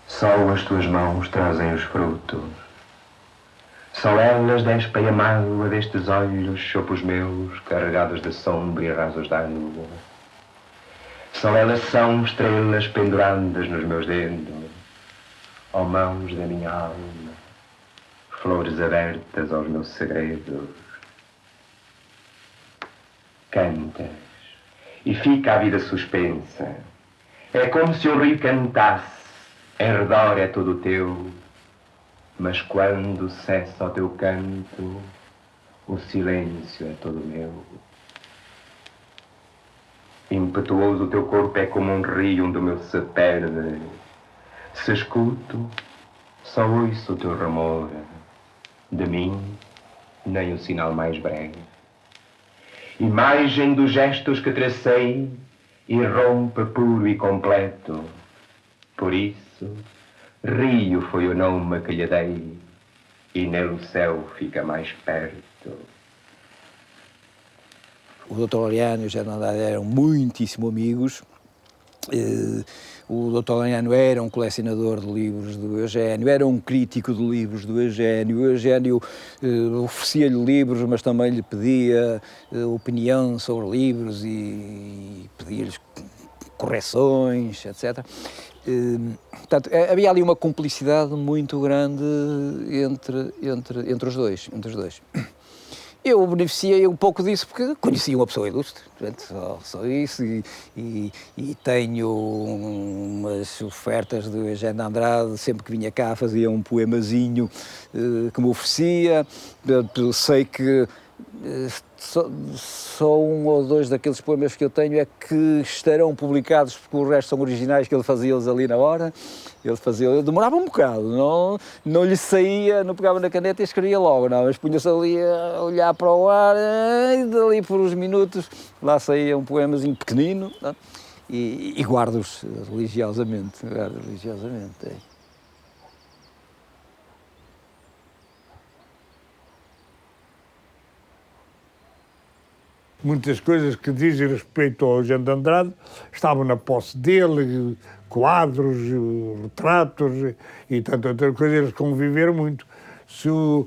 Só as tuas mãos trazem os frutos. Só elas despem a mágoa destes olhos sob os meus, carregados de sombra e rasos d'água. Só elas são estrelas penduradas nos meus dedos, ó mãos da minha alma, flores abertas aos meus segredos. Cantas, e fica a vida suspensa. É como se o rio cantasse, em redor é todo teu, mas quando cessa o teu canto, o silêncio é todo meu. Impetuoso o teu corpo é como um rio onde o meu se perde. Se escuto, só ouço o teu rumor. De mim, nem o sinal mais breve. Imagem dos gestos que tracei, irrompe puro e completo. Por isso, rio foi o nome que lhe dei, e nele o céu fica mais perto. O Dr. Laureano e o Eugênio de Andrade eram muitíssimo amigos. O Dr. Laureano era um colecionador de livros do Eugênio, era um crítico de livros do Eugênio. O Eugênio oferecia-lhe livros, mas também lhe pedia opinião sobre livros e pedia-lhes correções, etc. Portanto, havia ali uma cumplicidade muito grande entre os dois. Eu beneficiei um pouco disso porque conhecia uma pessoa ilustre, só isso, e tenho umas ofertas do Eugênio de Andrade, sempre que vinha cá fazia um poemazinho que me oferecia. Sei que só um ou dois daqueles poemas que eu tenho é que estarão publicados, porque o resto são originais, que ele fazia-os ali na hora. Ele demorava um bocado, não lhe saía, não pegava na caneta e escrevia logo, não, mas punha-se ali a olhar para o ar, e dali por uns minutos lá saía um poemazinho pequenino, não? E guardo-os religiosamente. É. Muitas coisas que dizem respeito ao Eugênio de Andrade estavam na posse dele, quadros, retratos e tanta outra coisa. Eles conviveram muito. Se o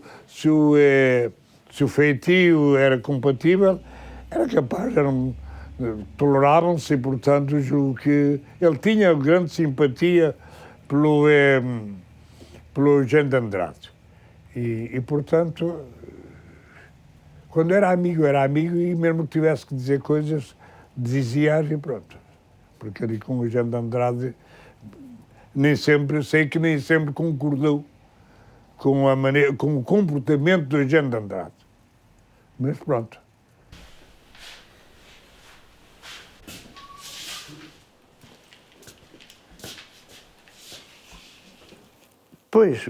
feitio era compatível, era capaz, toleravam-se e, portanto, julgo que ele tinha grande simpatia pelo Eugênio de Andrade. E, portanto, quando era amigo e mesmo que tivesse que dizer coisas, dizia-as e pronto. Porque ali com o Eugênio de Andrade sei que nem sempre concordou com o comportamento do Eugênio de Andrade. Mas pronto. Pois,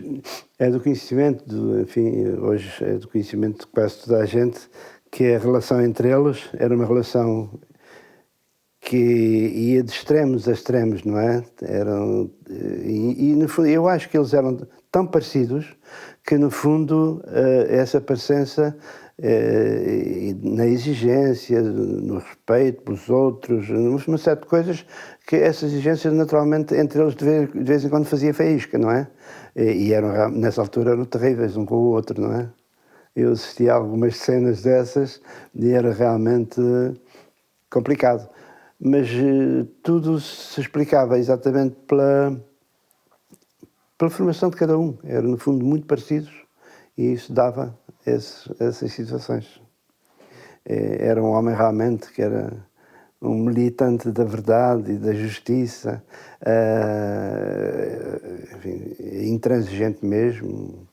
é do conhecimento, hoje é do conhecimento de quase toda a gente, que a relação entre eles era uma relação que ia de extremos a extremos, não é? No fundo, eu acho que eles eram tão parecidos que, no fundo, essa parecença na exigência, no respeito pelos outros, uma série de coisas que essas exigências, naturalmente, entre eles de vez em quando fazia faísca, não é? E eram, nessa altura eram terríveis um com o outro, não é? Eu assisti a algumas cenas dessas e era realmente complicado. Mas tudo se explicava exatamente pela formação de cada um. Eram, no fundo, muito parecidos e isso dava essas situações. Era um homem realmente que era um militante da verdade e da justiça, enfim, intransigente mesmo,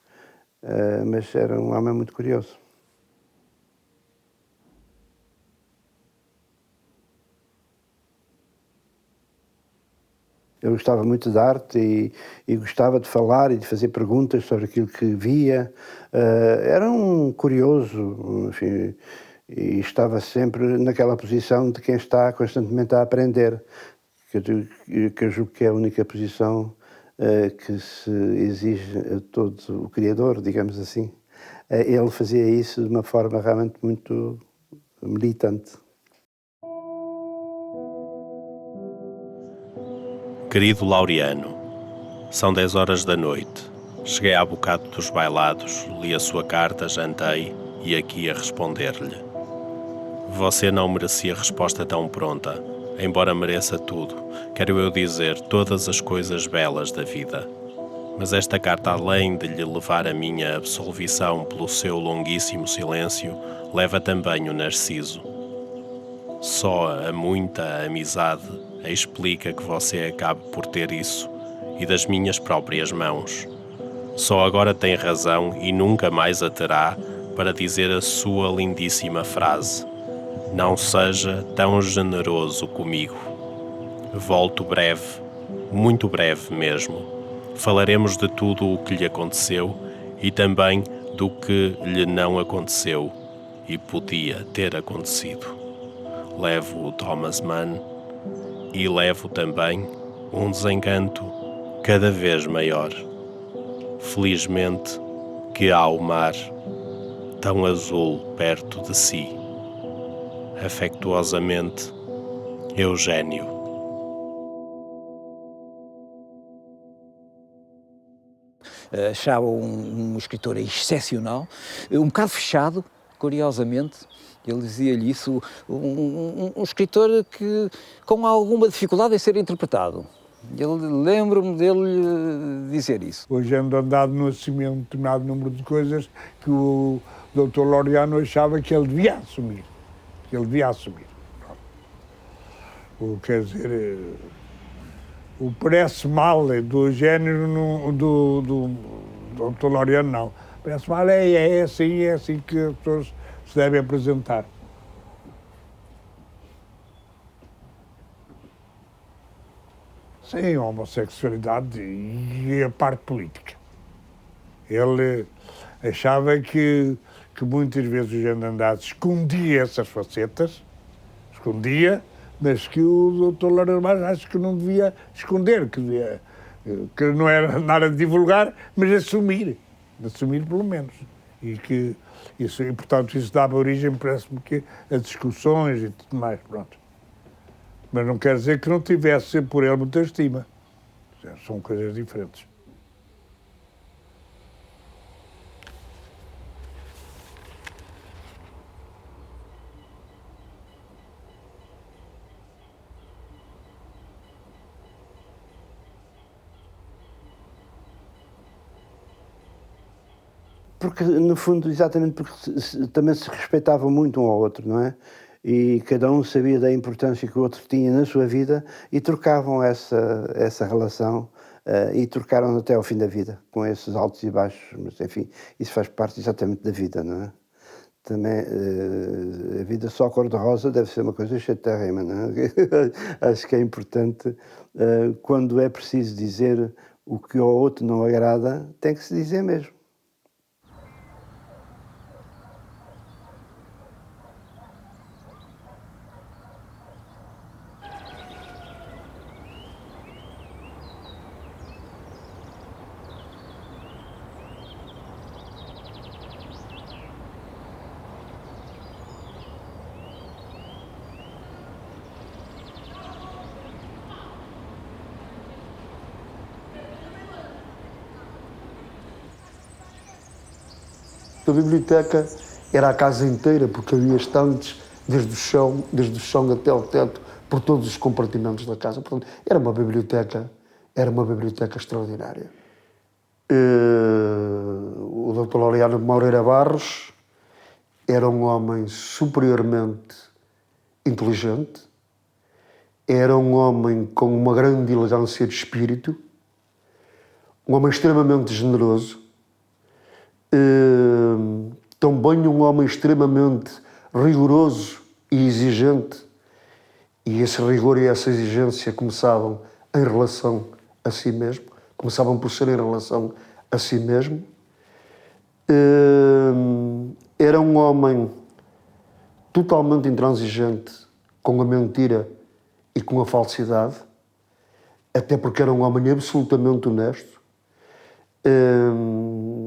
mas era um homem muito curioso. Eu gostava muito de arte e gostava de falar e de fazer perguntas sobre aquilo que via. Era um curioso, enfim, e estava sempre naquela posição de quem está constantemente a aprender, que eu julgo que é a única posição que se exige a todo o Criador, digamos assim. Ele fazia isso de uma forma realmente muito militante. Querido Laureano, são 10 horas da noite. Cheguei há bocado dos bailados, li a sua carta, jantei e aqui a responder-lhe. Você não merecia resposta tão pronta, embora mereça tudo, quero eu dizer, todas as coisas belas da vida. Mas esta carta, além de lhe levar a minha absolvição pelo seu longuíssimo silêncio, leva também o Narciso. Só a muita amizade explica que você acabe por ter isso, e das minhas próprias mãos. Só agora tem razão e nunca mais a terá para dizer a sua lindíssima frase: não seja tão generoso comigo. Volto breve, muito breve mesmo. Falaremos de tudo o que lhe aconteceu e também do que lhe não aconteceu e podia ter acontecido. Levo o Thomas Mann e levo também um desencanto cada vez maior. Felizmente que há o mar tão azul perto de si. Afectuosamente, Eugênio. Achava um escritor excepcional, um bocado fechado, curiosamente. Ele dizia-lhe isso, um escritor que com alguma dificuldade em ser interpretado. Lembro-me dele dizer isso. Hoje ando andado no acimento de um determinado número de coisas que o Dr. Laureano achava que ele devia assumir. Quer dizer, o parece mal do género do Dr. Laureano não. Parece mal é assim que as pessoas se devem apresentar. Sim, a homossexualidade e a parte política. Ele achava que muitas vezes o Jean Andrade escondia essas facetas, mas que o Dr. Loureiro Marques acho que não devia esconder, que não era nada de divulgar, mas assumir pelo menos. E portanto, isso dava origem, parece-me, a discussões e tudo mais, pronto. Mas não quer dizer que não tivesse por ele muita estima. São coisas diferentes. Porque, no fundo, exatamente porque também se respeitavam muito um ao outro, não é? E cada um sabia da importância que o outro tinha na sua vida e trocavam essa relação e trocaram até ao fim da vida, com esses altos e baixos, mas enfim, isso faz parte exatamente da vida, não é? Também a vida só cor-de-rosa deve ser uma coisa chatérrima, não é? Acho que é importante, quando é preciso dizer o que ao outro não agrada, tem que se dizer mesmo. A biblioteca era a casa inteira, porque havia estantes desde o chão até ao teto, por todos os compartimentos da casa. Portanto, era uma biblioteca extraordinária. O Dr. Laureano Moreira Barros era um homem superiormente inteligente, era um homem com uma grande elegância de espírito, um homem extremamente generoso, também um homem extremamente rigoroso e exigente, e esse rigor e essa exigência começavam em relação a si mesmo, começavam por ser em relação a si mesmo. Era um homem totalmente intransigente com a mentira e com a falsidade, até porque era um homem absolutamente honesto.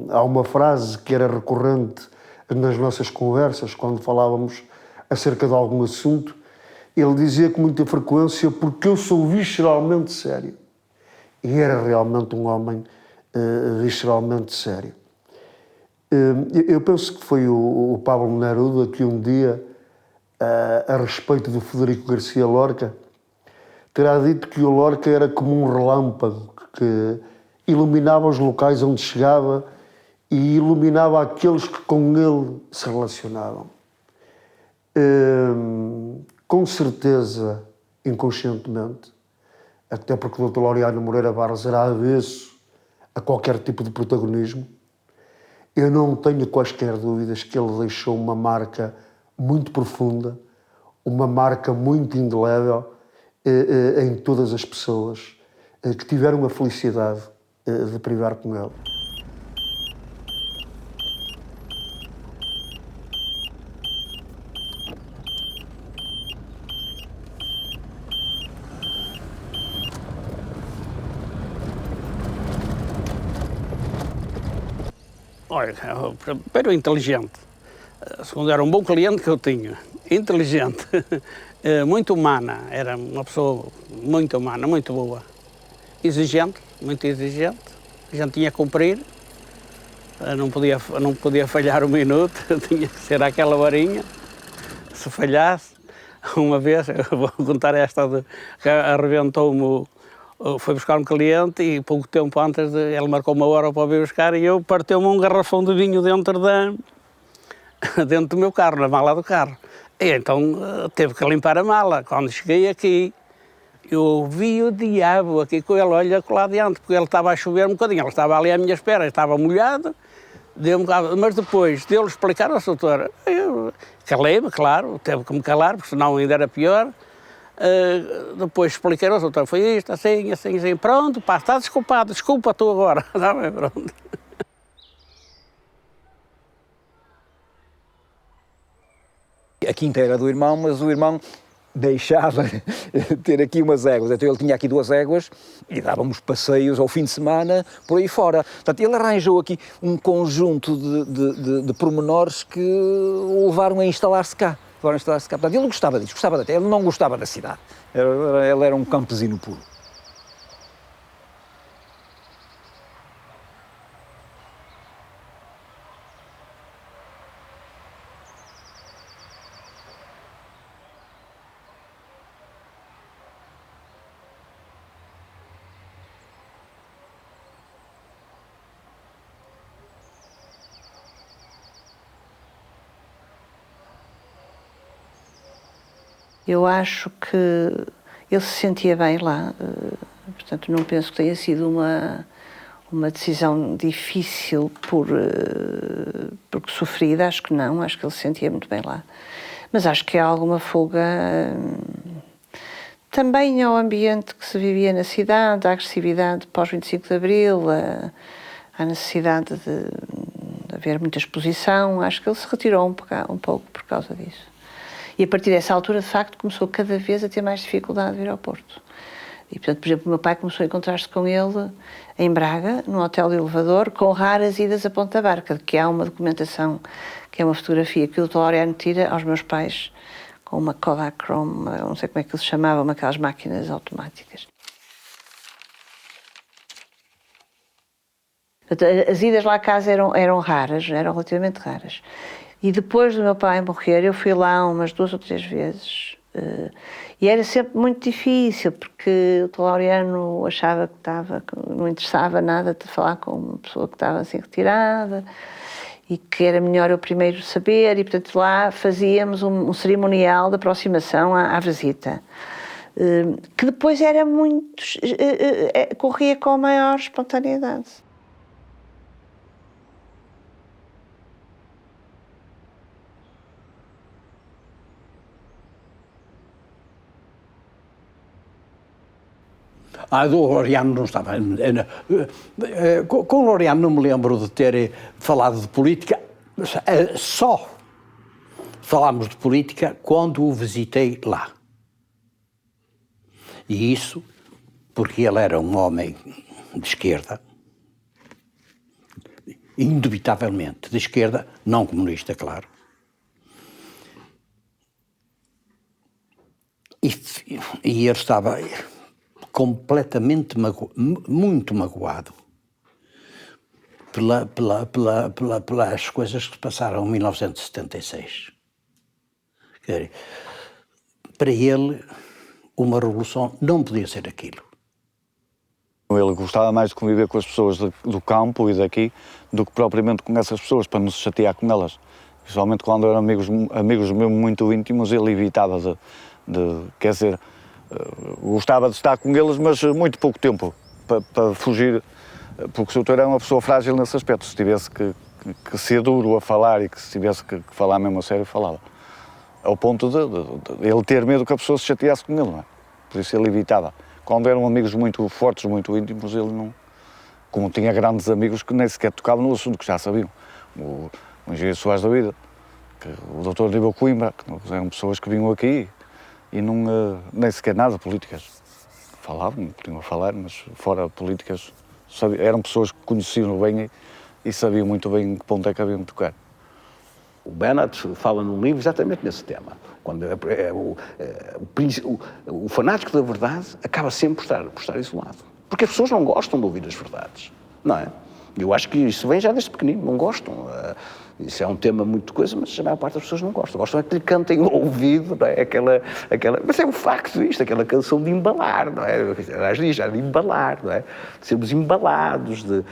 Há uma frase que era recorrente nas nossas conversas, quando falávamos acerca de algum assunto. Ele dizia com muita frequência: porque eu sou visceralmente sério. e era realmente um homem visceralmente sério. Eu penso que foi o Pablo Neruda que um dia, a respeito do Federico Garcia Lorca, terá dito que o Lorca era como um relâmpago que iluminava os locais onde chegava e iluminava aqueles que com ele se relacionavam. Com certeza, inconscientemente, até porque o Dr. Laureano Moreira Barros era avesso a qualquer tipo de protagonismo, eu não tenho quaisquer dúvidas que ele deixou uma marca muito profunda, uma marca muito indelével em todas as pessoas que tiveram a felicidade de privar com ele. Olha, primeiro inteligente, segundo era um bom cliente que eu tinha, inteligente, muito humana, era uma pessoa muito humana, muito boa, exigente, muito exigente, a gente tinha que cumprir, não podia falhar um minuto, tinha que ser aquela horinha, se falhasse, uma vez, eu vou contar esta, que arrebentou-me, foi buscar um cliente e pouco tempo antes, ele marcou uma hora para vir buscar e eu parteu-me um garrafão de vinho dentro do meu carro, na mala do carro. E então teve que limpar a mala. Quando cheguei aqui, eu vi o diabo aqui com ele, olha lá adiante, porque ele estava a chover um bocadinho, ele estava ali à minha espera, estava molhado, mas depois dele explicar ao doutor, eu calei-me, claro, teve que me calar, porque senão ainda era pior. Depois expliquei ao doutor, foi isto, assim, pronto, pá, está desculpado, desculpa tu agora, está bem, pronto. A quinta era do irmão, mas o irmão deixava ter aqui umas éguas, então ele tinha aqui 2 éguas e dávamos passeios ao fim de semana por aí fora. Portanto, ele arranjou aqui um conjunto de pormenores que o levaram a instalar-se cá. Portanto, ele gostava disso, gostava da terra, ele não gostava da cidade, ele era um campesino puro. Eu acho que ele se sentia bem lá, portanto não penso que tenha sido uma decisão difícil porque sofrida, acho que não, acho que ele se sentia muito bem lá. Mas acho que há alguma fuga também ao ambiente que se vivia na cidade, a agressividade pós 25 de Abril, a necessidade de haver muita exposição, acho que ele se retirou um pouco por causa disso. E a partir dessa altura, de facto, começou cada vez a ter mais dificuldade de vir ao Porto. E, portanto, por exemplo, o meu pai começou a encontrar-se com ele em Braga, num hotel de elevador, com raras idas a Ponta Barca, que há uma documentação, que é uma fotografia que o Dr. Laureano tira aos meus pais com uma Kodachrome, não sei como é que se chamava, uma daquelas máquinas automáticas. Portanto, as idas lá à casa eram raras, eram relativamente raras. E depois do meu pai morrer, eu fui lá umas 2 ou 3 vezes. E era sempre muito difícil, porque o Dr. Laureano achava que não interessava nada de falar com uma pessoa que estava assim retirada e que era melhor eu primeiro saber. E, portanto, lá fazíamos um cerimonial de aproximação à visita, que depois era muito... corria com a maior espontaneidade. Do Laureano não estava. Com o Laureano não me lembro de ter falado de política, só falámos de política quando o visitei lá. E isso porque ele era um homem de esquerda, indubitavelmente de esquerda, não comunista, claro. E ele estava completamente muito magoado pelas coisas que se passaram em 1976. Quer dizer, para ele, uma revolução não podia ser aquilo. Ele gostava mais de conviver com as pessoas do campo e daqui do que propriamente com essas pessoas, para não se chatear com elas. Principalmente quando eram amigos mesmo muito íntimos, ele evitava quer dizer, gostava de estar com eles, mas muito pouco tempo, para fugir, porque o Sr. Doutor era uma pessoa frágil nesse aspecto. Se tivesse que ser duro a falar e que se tivesse que falar mesmo a sério, falava. Ao ponto de ele ter medo que a pessoa se chateasse com ele, não é? Por isso ele evitava. Quando eram amigos muito fortes, muito íntimos, ele não... Como tinha grandes amigos que nem sequer tocavam no assunto, que já sabiam. O engenheiro Soares da Vida, o Dr. Aníbal Coimbra, que eram pessoas que vinham aqui e não, nem sequer nada políticas. Falavam, podiam falar, mas fora políticas, eram pessoas que conheciam bem e sabiam muito bem em que ponto é que haviam de tocar. O Bennett fala num livro exatamente nesse tema. Quando o fanático da verdade acaba sempre por estar isolado. Porque as pessoas não gostam de ouvir as verdades, não é? Eu acho que isso vem já desde pequenino, não gostam. Isso é um tema muito coisa, mas a maior parte das pessoas não gostam. Gostam é que lhe cantem ao ouvido, não é? Mas é um facto isto, aquela canção de embalar, não é? Às vezes já de embalar, não é? De sermos embalados, de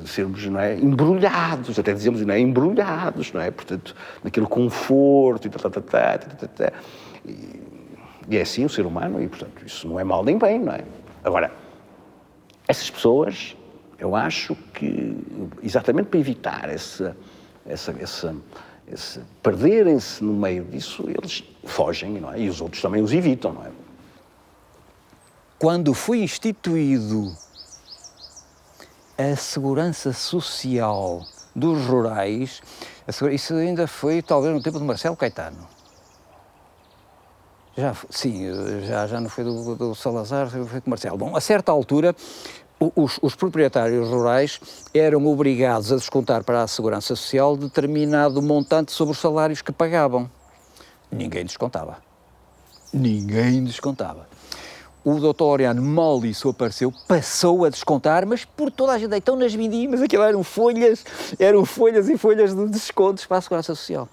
sermos, não é? Embrulhados, até dizemos, não é? Embrulhados, não é? Portanto, naquele conforto e é assim o ser humano e, portanto, isso não é mal nem bem, não é? Agora, essas pessoas... Eu acho que, exatamente para evitar esse perderem-se no meio disso, eles fogem, não é? E os outros também os evitam, não é? Quando foi instituído a segurança social dos rurais, isso ainda foi talvez no tempo de Marcelo Caetano. Já não foi do Salazar, foi com Marcelo. Bom, a certa altura... Os proprietários rurais eram obrigados a descontar para a Segurança Social determinado montante sobre os salários que pagavam. Ninguém descontava. O Dr. Laureano, mal isso apareceu, passou a descontar, mas por toda a gente. Então nas vindimas, aquilo eram folhas e folhas de descontos para a Segurança Social.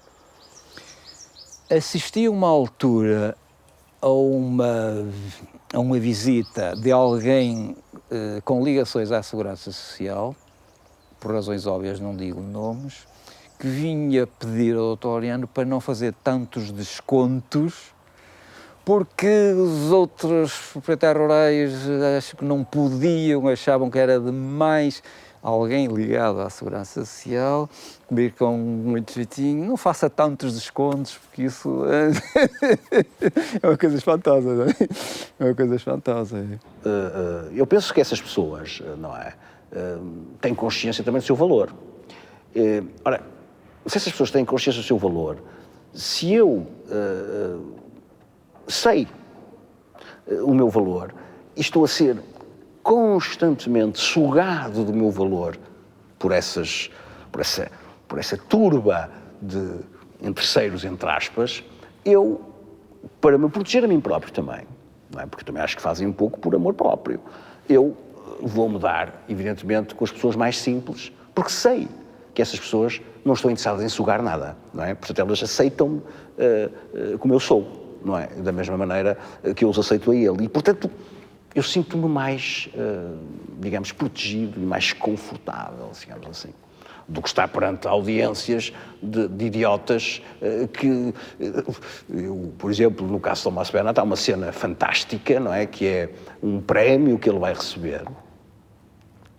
Assisti a uma altura a uma visita de alguém com ligações à Segurança Social, por razões óbvias não digo nomes, que vinha pedir ao Dr. Laureano para não fazer tantos descontos, porque os outros proprietários rurais acho que não podiam, achavam que era demais. Alguém ligado à Segurança Social, vir com muito jeitinho, não faça tantos descontos, porque isso é uma coisa espantosa, não é? É uma coisa espantosa. Eu penso que essas pessoas, não é, têm consciência também do seu valor. Ora, se essas pessoas têm consciência do seu valor, se eu sei o meu valor e estou a ser constantemente sugado do meu valor por essa turba de terceiros, entre aspas, eu, para me proteger a mim próprio também, não é? Porque também acho que fazem um pouco por amor próprio, eu vou mudar, evidentemente, com as pessoas mais simples, porque sei que essas pessoas não estão interessadas em sugar nada, não é? Portanto, elas aceitam-me como eu sou, não é? Da mesma maneira que eu os aceito a ele. E, portanto, eu sinto-me mais, digamos, protegido e mais confortável, digamos assim, do que estar perante audiências de idiotas que... por exemplo, no caso de Thomas Bennett, há uma cena fantástica, não é? Que é um prémio que ele vai receber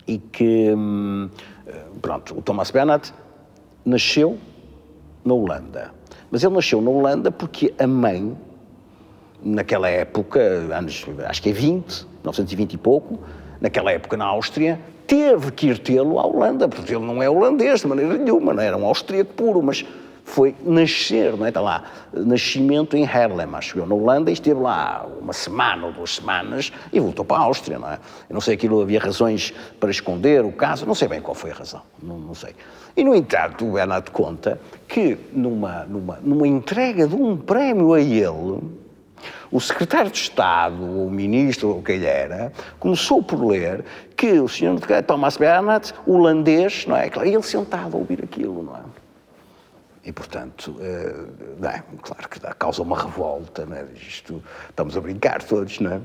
e que, pronto, o Thomas Bennett nasceu na Holanda. Mas ele nasceu na Holanda porque a mãe, naquela época, anos, acho que é 1920 e pouco, naquela época na Áustria, teve que ir tê-lo à Holanda, porque ele não é holandês de maneira nenhuma, não era um austríaco puro, mas foi nascer, não é? Está lá, nascimento em Haarlem, acho eu, na Holanda, e esteve lá uma semana ou 2 semanas e voltou para a Áustria, não é? Eu não sei, aquilo havia razões para esconder o caso, não sei bem qual foi a razão, não sei. E, no entanto, o Bennett conta que numa entrega de um prémio a ele, O secretário de Estado, ou o ministro, ou quem era, começou por ler que o senhor Thomas Bernhard, holandês, não é? E ele sentado a ouvir aquilo, não é? E, portanto, não é? Claro que causa uma revolta, não é? Isto, estamos a brincar todos, não é?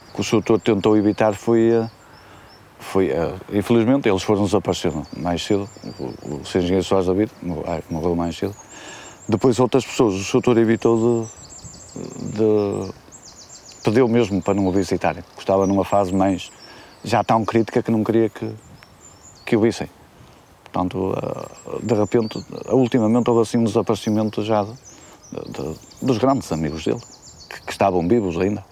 O que o Sr. Doutor tentou evitar foi infelizmente, eles foram desaparecendo mais cedo. O Sr. Engenheiro Soares David morreu mais cedo. Depois outras pessoas, o Sr. Doutor evitou pediu mesmo para não o visitarem. Estava numa fase mais já tão crítica que não queria que o vissem. Portanto, de repente, ultimamente houve assim um desaparecimento já dos grandes amigos dele, que estavam vivos ainda,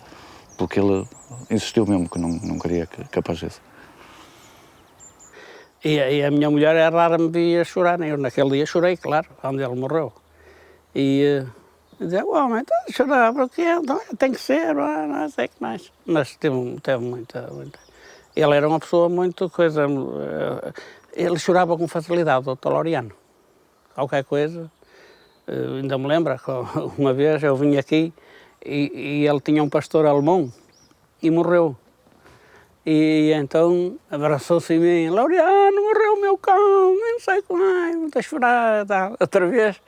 porque ele insistiu mesmo que não queria que aparecesse. E a minha mulher é rara me via chorar, eu naquele dia chorei, claro, quando ele morreu. E dizia, o homem está a chorar, porque tem que ser, não sei o que mais. Mas teve muita... Ele era uma pessoa muito coisa... Ele chorava com facilidade, o Dr. Laureano. Qualquer coisa. Ainda me lembro, uma vez eu vim aqui e ele tinha um pastor alemão e morreu. E então abraçou-se em mim, Laureano, morreu o meu cão, não sei como é, muito a chorar, tá. Outra vez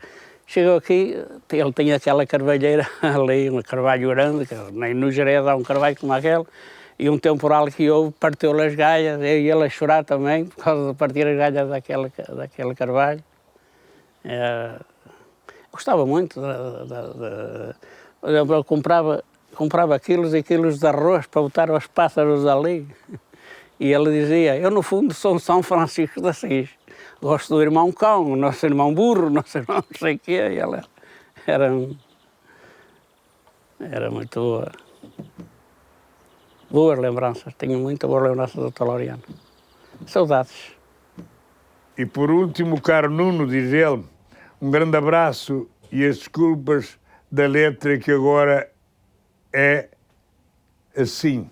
chegou aqui, ele tinha aquela carvalheira ali, um carvalho grande, que nem no Jerez há um carvalho como aquele, e um temporal que houve, partiu-lhe as galhas, eu e ele a chorar também, por causa de partir as galhas daquele carvalho. Gostava muito, eu comprava quilos e quilos de arroz para botar aos pássaros ali. E ele dizia, eu no fundo sou São Francisco de Assis. Gosto do irmão cão, o nosso irmão burro, o nosso irmão não sei o quê. E ele era muito boa. Boas lembranças, tenho muita boa lembrança do Dr. Laureano. Saudades. E por último, caro Nuno, diz ele, um grande abraço e as desculpas da letra que agora é assim,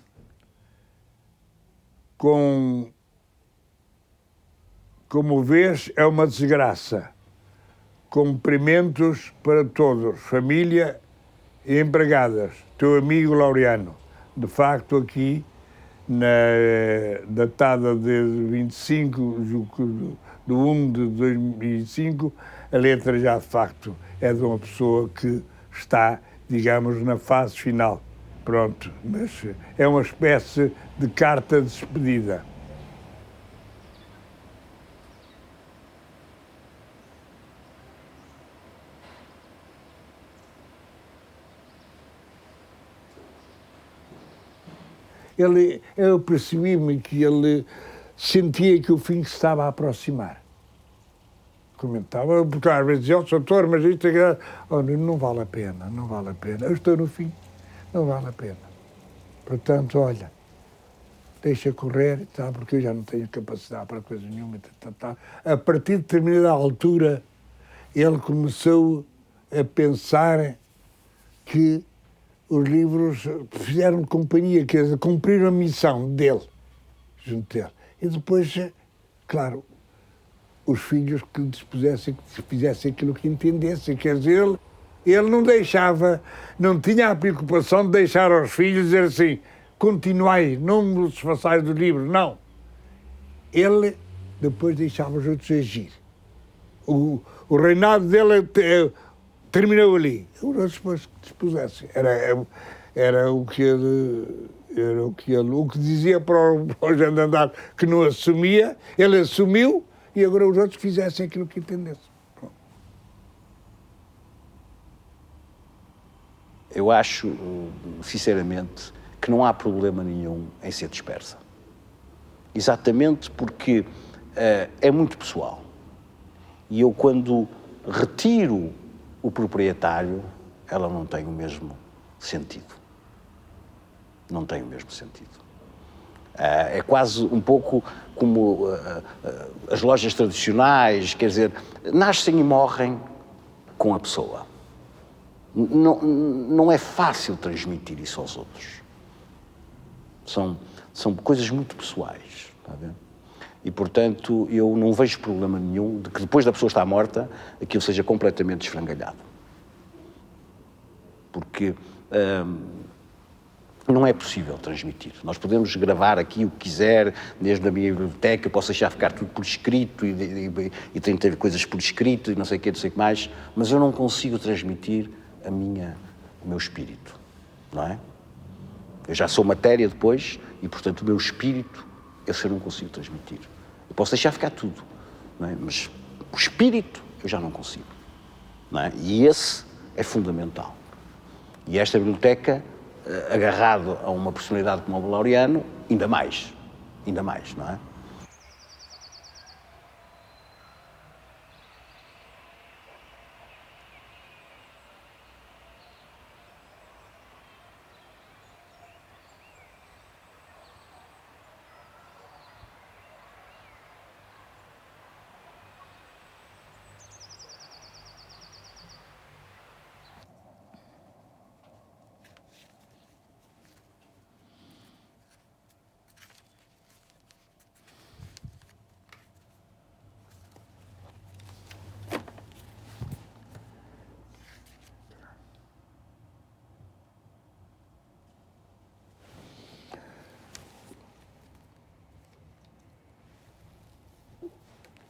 como vês, é uma desgraça. Cumprimentos para todos, família e empregadas. Teu amigo Laureano. De facto, aqui, datada de 25 de 1 de 2005, a letra já, de facto, é de uma pessoa que está, digamos, na fase final. Pronto, mas é uma espécie de carta de despedida. Eu percebi-me que ele sentia que o fim se estava a aproximar. Comentava, porque às vezes dizia, doutor, mas isto é... Oh, não vale a pena, não vale a pena. Eu estou no fim, não vale a pena. Portanto, olha, deixa correr, tá, porque eu já não tenho capacidade para coisa nenhuma. Tá. A partir de determinada altura, ele começou a pensar que os livros fizeram companhia, quer dizer, cumpriram a missão dele, junto dele. E depois, claro, os filhos que dispusessem, que fizessem aquilo que entendessem, quer dizer, ele não deixava, não tinha a preocupação de deixar aos filhos dizer assim, continuai, não vos façais dos livros, não. Ele depois deixava os outros agir. O reinado dele terminou ali. Os outros depois que dispusessem. Era o que o que dizia para o Jean d'Arc que não assumia, ele assumiu e agora os outros fizessem aquilo que entendessem. Eu acho, sinceramente, que não há problema nenhum em ser dispersa. Exatamente porque é muito pessoal. E eu, quando retiro o proprietário, ela não tem o mesmo sentido. Não tem o mesmo sentido. É quase um pouco como as lojas tradicionais, quer dizer, nascem e morrem com a pessoa. Não é fácil transmitir isso aos outros. São coisas muito pessoais, está a ver? E, portanto, eu não vejo problema nenhum de que depois da pessoa estar morta, aquilo seja completamente esfrangalhado. Porque não é possível transmitir. Nós podemos gravar aqui o que quiser, mesmo na minha biblioteca, posso deixar ficar tudo por escrito e tenho que ter coisas por escrito e não sei o que, não sei o que mais, mas eu não consigo transmitir o meu espírito, não é? Eu já sou matéria depois e, portanto, o meu espírito, esse eu não consigo transmitir. Eu posso deixar ficar tudo, não é? Mas o espírito eu já não consigo, não é? E esse é fundamental. E esta biblioteca, agarrado a uma personalidade como o Laureano, ainda mais, não é?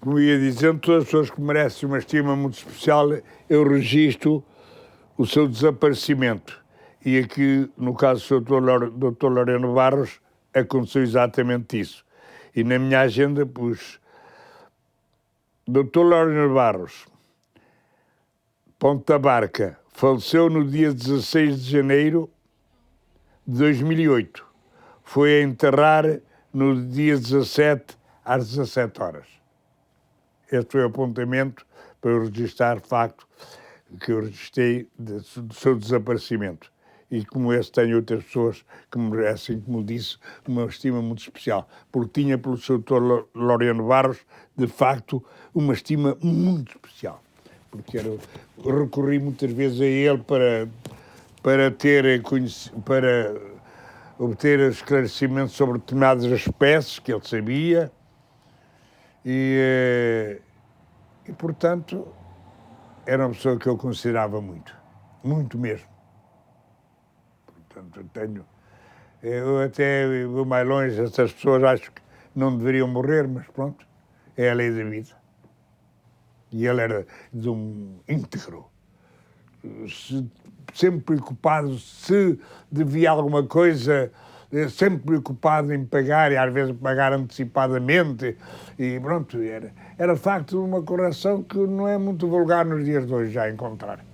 Como ia dizendo, todas as pessoas que merecem uma estima muito especial, eu registro o seu desaparecimento. E aqui, no caso do Dr. Laureano Barros, aconteceu exatamente isso. E na minha agenda pus Dr. Laureano Barros, Ponta Barca, faleceu no dia 16 de janeiro de 2008. Foi a enterrar no dia 17, às 17 horas. Este foi o apontamento para eu registrar o facto que eu registrei do seu desaparecimento. E como esse, tenho outras pessoas que merecem, como disse, uma estima muito especial. Porque tinha pelo Sr. Dr. Laureano Barros, de facto, uma estima muito especial. Porque eu recorri muitas vezes a ele para obter esclarecimentos sobre determinadas espécies que ele sabia. E, portanto, era uma pessoa que eu considerava muito mesmo. Portanto, eu até vou mais longe, essas pessoas acho que não deveriam morrer, mas pronto, é a lei da vida. E ele era de um íntegro, sempre preocupado, se devia alguma coisa, sempre preocupado em pagar, e às vezes pagar antecipadamente, e pronto, era de facto uma correção que não é muito vulgar nos dias de hoje já encontrar.